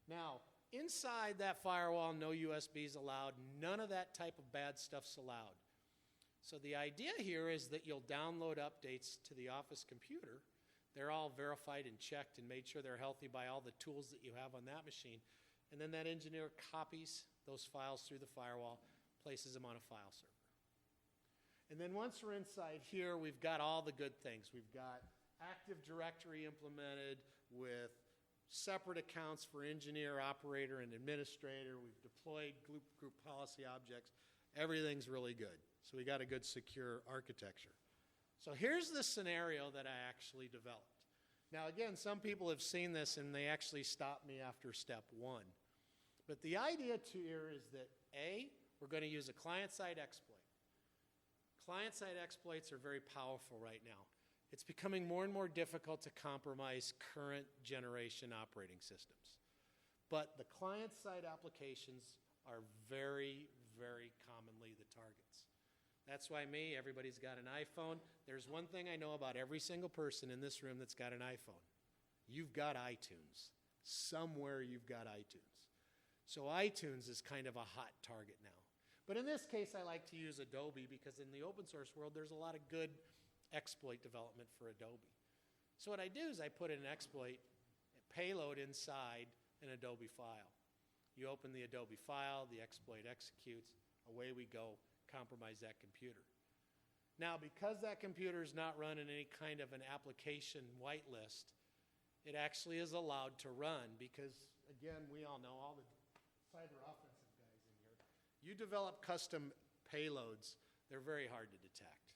Now, inside that firewall, no USBs allowed. None of that type of bad stuff's allowed. So the idea here is that you'll download updates to the office computer. They're all verified and checked and made sure they're healthy by all the tools that you have on that machine. And then that engineer copies those files through the firewall, places them on a file server. And then once we're inside here, we've got all the good things. We've got Active Directory implemented with separate accounts for engineer, operator, and administrator. We've deployed group policy objects. Everything's really good. So we got a good secure architecture. So here's the scenario that I actually developed. Now again, some people have seen this and they actually stopped me after step 1. But the idea here is that A, we're going to use a client-side exploit. Client-side exploits are very powerful right now. It's becoming more and more difficult to compromise current generation operating systems. But the client-side applications are very, very commonly the targets. That's why everybody's got an iPhone. There's one thing I know about every single person in this room that's got an iPhone. You've got iTunes. Somewhere you've got iTunes. So iTunes is kind of a hot target now. But in this case, I like to use Adobe because in the open source world, there's a lot of good exploit development for Adobe. So what I do is I put an exploit payload inside an Adobe file. You open the Adobe file, the exploit executes, away we go, compromise that computer. Now, because that computer is not running any kind of an application whitelist, it actually is allowed to run because, again, we all know all the cyber offensive guys in here. You develop custom payloads, they're very hard to detect.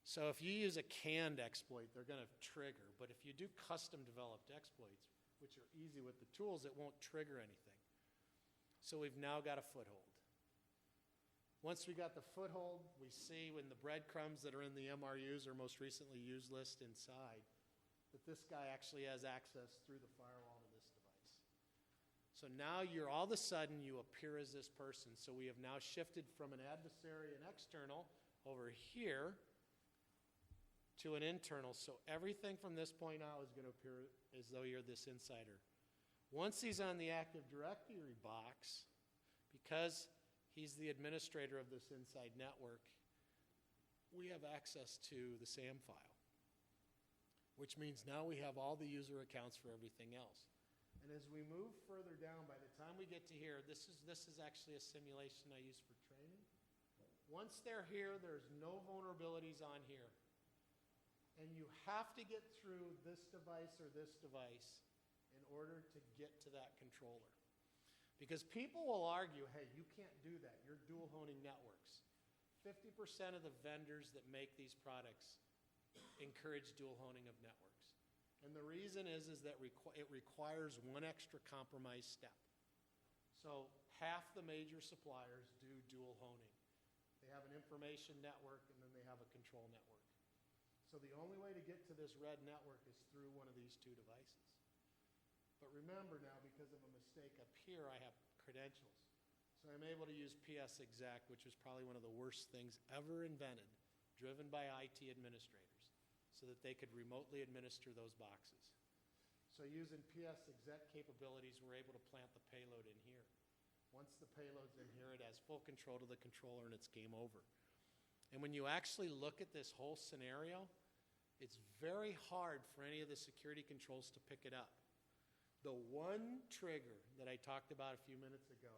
So if you use a canned exploit, they're going to trigger. But if you do custom developed exploits, which are easy with the tools, it won't trigger anything. So we've now got a foothold. Once we got the foothold, we see when the breadcrumbs that are in the MRUs or most recently used list inside, that this guy actually has access through the firewall to this device. So now you're all of a sudden you appear as this person. So we have now shifted from an adversary and external over here to an internal. So everything from this point out is going to appear as though you're this insider. Once he's on the Active Directory box, because he's the administrator of this inside network, we have access to the SAM file, which means now we have all the user accounts for everything else. And as we move further down, by the time we get to here, this is actually a simulation I use for training. Once they're here, there's no vulnerabilities on here. And you have to get through this device or this device in order to get to that controller. Because people will argue, hey, you can't do that. You're dual honing networks. 50% of the vendors that make these products encourage dual honing of networks. And the reason is that it requires one extra compromise step. So half the major suppliers do dual honing. They have an information network and then they have a control network. So the only way to get to this red network is through one of these two devices. But remember now, because of a mistake up here, I have credentials. So I'm able to use PS exec, which was probably one of the worst things ever invented, driven by IT administrators, so that they could remotely administer those boxes. So using PS exec capabilities, we're able to plant the payload in here. Once the payload's in here, it has full control to the controller and it's game over. And when you actually look at this whole scenario, it's very hard for any of the security controls to pick it up. The one trigger that I talked about a few minutes ago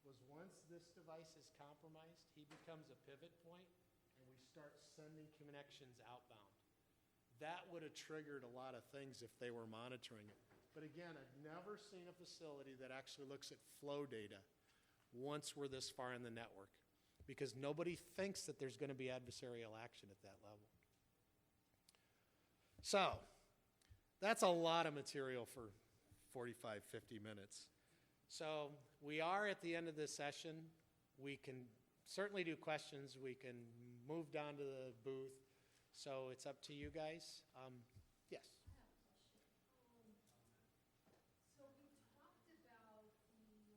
was once this device is compromised, he becomes a pivot point and we start sending connections outbound. That would have triggered a lot of things if they were monitoring it. But again, I've never seen a facility that actually looks at flow data once we're this far in the network, because nobody thinks that there's going to be adversarial action at that level. So, that's a lot of material for 45, 50 minutes. So, we are at the end of this session. We can certainly do questions. We can move down to the booth. So it's up to you guys. Yes. I have a question. So we talked about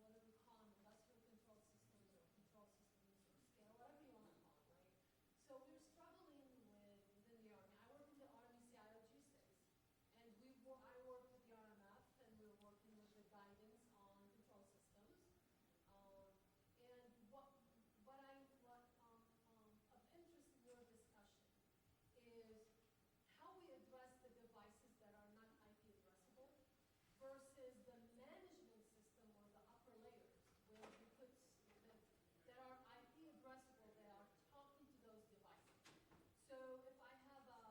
what do we call them, industrial control systems or control systems or scale, whatever you want to call them, right? So we're struggling within the Army. I work in the Army CIOG space, and I work with the RMF, and we're working with the guidance on control systems. And what of interest in your discussion is how we address the devices that are not IP addressable versus the management system or the upper layers where we put that are IP addressable, that are talking to those devices. So if I have a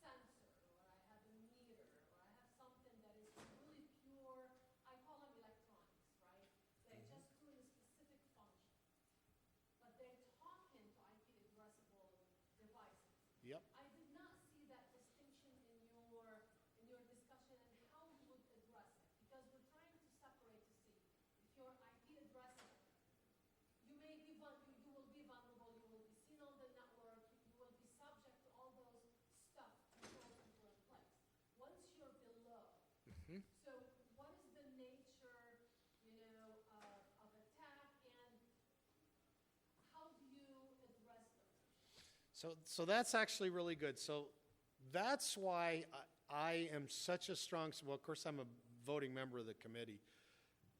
sensor or I have a meter or I have something that is really pure, I call them electronics, right? They just do a specific function, but they're talking to IP addressable devices. Yep. I did not see that distinction in your discussion and how you would address it, because we're trying to separate to see if you're IP addressable, you will be vulnerable, you will be seen on the network, you will be subject to all those stuff controls that were in place. Once you're below, so what is the nature, of attack, and how do you address those? So that's actually really good. So that's why I am such a strong, well, of course, I'm a voting member of the committee,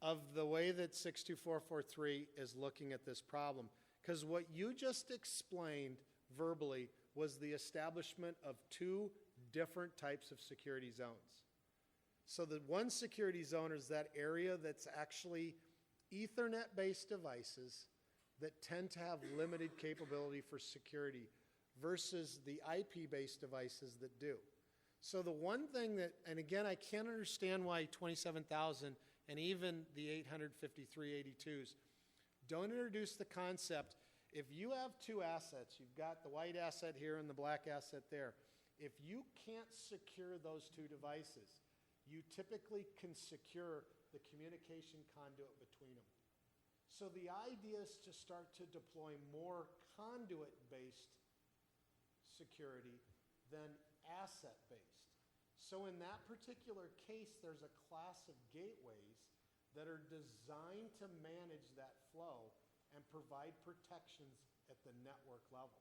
of the way that 62443 is looking at this problem. Because what you just explained verbally was the establishment of two different types of security zones. So the one security zone is that area that's actually Ethernet-based devices that tend to have limited capability for security versus the IP-based devices that do. So the one thing that, and again, I can't understand why 27,000 and even the 85382s don't introduce the concept, if you have two assets, you've got the white asset here and the black asset there, if you can't secure those two devices, you typically can secure the communication conduit between them. So the idea is to start to deploy more conduit-based security than asset-based. So in that particular case, there's a class of gateways that are designed to manage that flow and provide protections at the network level.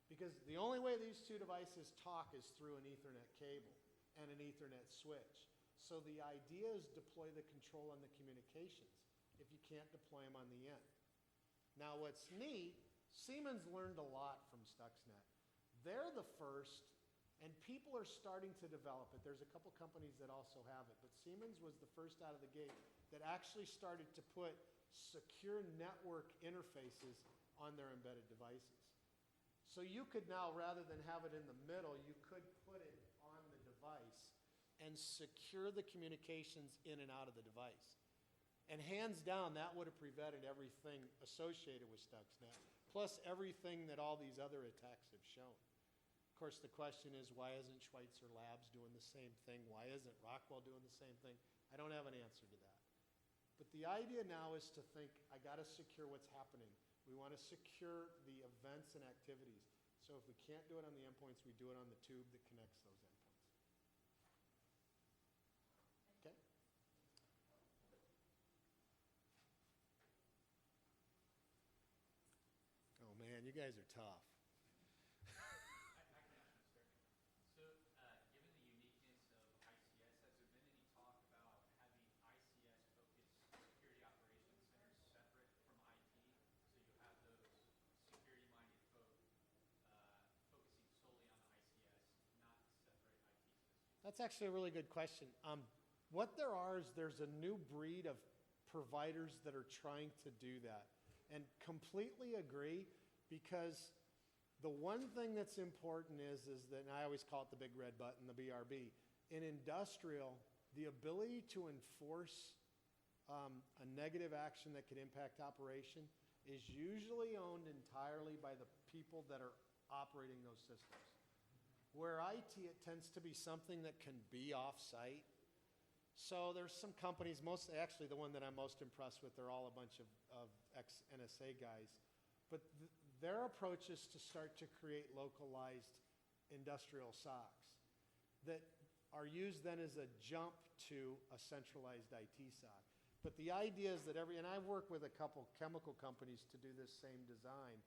Because the only way these two devices talk is through an Ethernet cable and an Ethernet switch. So the idea is deploy the control on the communications if you can't deploy them on the end. Now what's neat, Siemens learned a lot from Stuxnet. They're the first, and people are starting to develop it. There's a couple companies that also have it, but Siemens was the first out of the gate that actually started to put secure network interfaces on their embedded devices. So you could now, rather than have it in the middle, you could put it on the device and secure the communications in and out of the device. And hands down, that would have prevented everything associated with Stuxnet, plus everything that all these other attacks have shown. Of course, the question is, why isn't Schweitzer Labs doing the same thing? Why isn't Rockwell doing the same thing? I don't have an answer to that. But the idea now is to think, I got to secure what's happening. We want to secure the events and activities. So if we can't do it on the endpoints, we do it on the tube that connects those endpoints. Okay? guys are tough. So, given the uniqueness of ICS, has there been any talk about having ICS-focused security operations centers separate from IT? So you have those security-minded folk focusing solely on the ICS, not separate IT systems? That's actually a really good question. What there are is there's a new breed of providers that are trying to do that. And completely agree, because the one thing that's important is that, and I always call it the big red button, the BRB. In industrial, the ability to enforce a negative action that could impact operation is usually owned entirely by the people that are operating those systems. Where IT, it tends to be something that can be off-site. So there's some companies, actually the one that I'm most impressed with, they're all a bunch of ex-NSA guys. But their approach is to start to create localized industrial SOCs that are used then as a jump to a centralized IT SOC. But the idea is that and I've worked with a couple chemical companies to do this same design.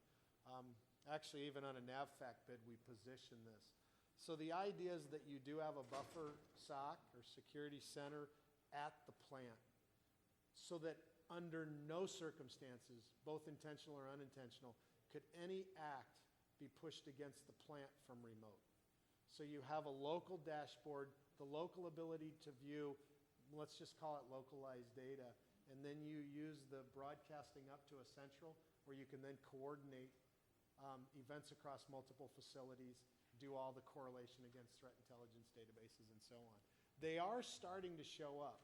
Actually, even on a NAVFAC bid, we position this. So the idea is that you do have a buffer SOC or security center at the plant, so that under no circumstances, both intentional or unintentional, could any act be pushed against the plant from remote. So you have a local dashboard, the local ability to view, let's just call it localized data, and then you use the broadcasting up to a central where you can then coordinate events across multiple facilities, do all the correlation against threat intelligence databases and so on. They are starting to show up.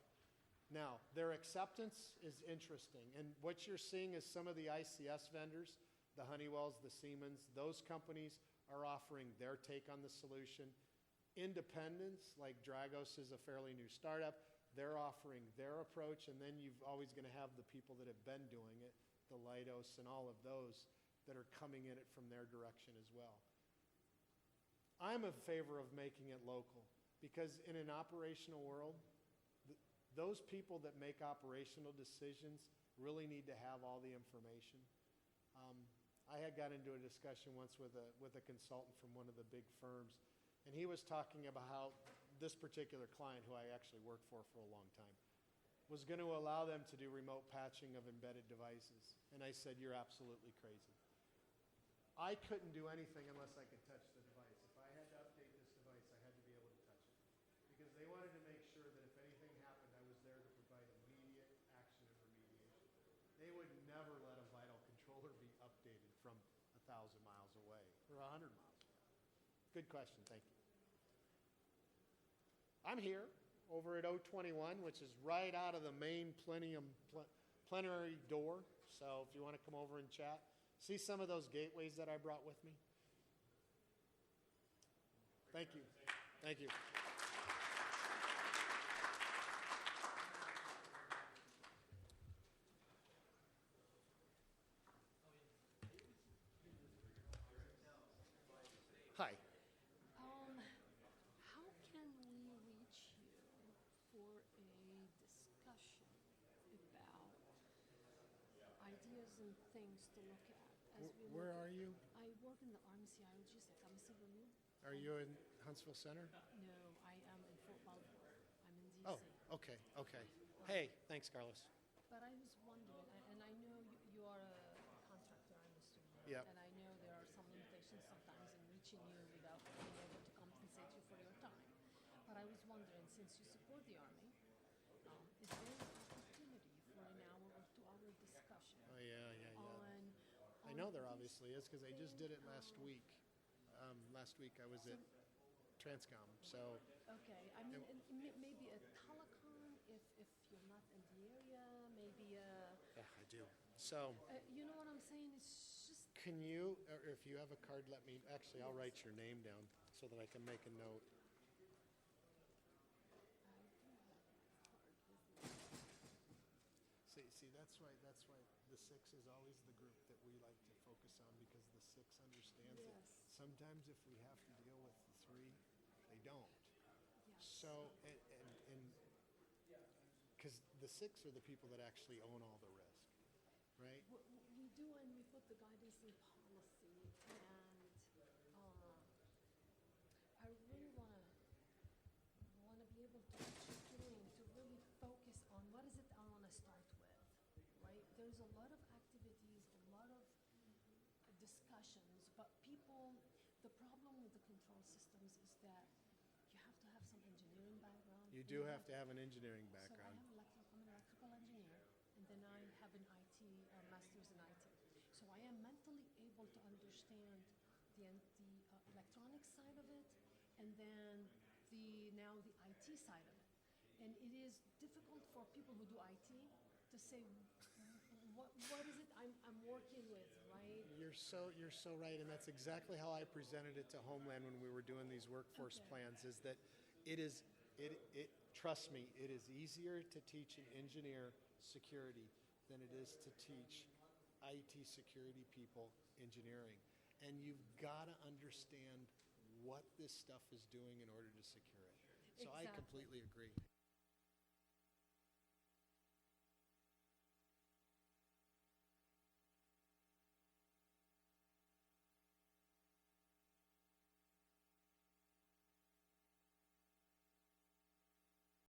Now, their acceptance is interesting, and what you're seeing is some of the ICS vendors, the Honeywells, the Siemens, those companies are offering their take on the solution. Independents, like Dragos is a fairly new startup, they're offering their approach, and then you've always going to have the people that have been doing it, the Leidos and all of those that are coming in it from their direction as well. I'm in favor of making it local, because in an operational world, those people that make operational decisions really need to have all the information. I had got into a discussion once with a consultant from one of the big firms, and he was talking about how this particular client, who I actually worked for a long time, was going to allow them to do remote patching of embedded devices. And I said, you're absolutely crazy. I couldn't do anything unless I could touch the device. If I had to update this device, I had to be able to touch it. Because they wanted to make sure that if anything happened, I was there to provide immediate action and remediation. They would never let a vital controller be updated from 1,000 miles away or 100 miles away. Good question, thank you. I'm here over at 021, which is right out of the main plenary door. So if you want to come over and chat, see some of those gateways that I brought with me? Thank you. Thank you. Hi. How can we reach you for a discussion about ideas and things to look at? Where are you? I work in the Army CIOGs, like I'm a civilian. Are you in Huntsville Center? No, I am in Fort Belvoir. I'm in DC. Oh, okay, okay. Hey, thanks, Carlos. But I was wondering, and I know you are a contractor, I'm assuming. Yep. And I know there are some limitations sometimes in reaching you without being able to compensate you for your time. But I was wondering, since you support the Army, is there an opportunity for an hour or 2 hour discussion? Oh, yeah. On I know there these obviously is, because they just did it last things, week. Last week I was at Transcom, so. Okay, I mean, and maybe a telecom if you're not in the area, maybe Yeah, I do. So, you know what I'm saying? It's just, can you, or if you have a card, actually, I'll write your name down so that I can make a note. See, that's why the 6 is always the group that we like to focus on, because the 6 understands it. Yes. Sometimes if we have to deal with the 3, they don't. yes. So, and because the 6 are the people that actually own all the risk, right? We do, and we with the guidance and policy, and I really wanna be able to begin to really focus on what is it I wanna start with, right? There's a lot of activities, a lot of discussions, but people, the problem with the control systems is that you have to have some engineering background. You do have to have an engineering So background. I'm an electrical engineer, and then I have an IT, master's in IT. So I am mentally able to understand the electronic side of it, and then now the IT side of it. And it is difficult for people who do IT to say, what is it I'm working with, right? You're so right, and that's exactly how I presented it to Homeland when we were doing these workforce Okay. plans. Is that trust me, it is easier to teach an engineer security than it is to teach IT security people engineering. And you've got to understand what this stuff is doing in order to secure it. So I Exactly. completely agree.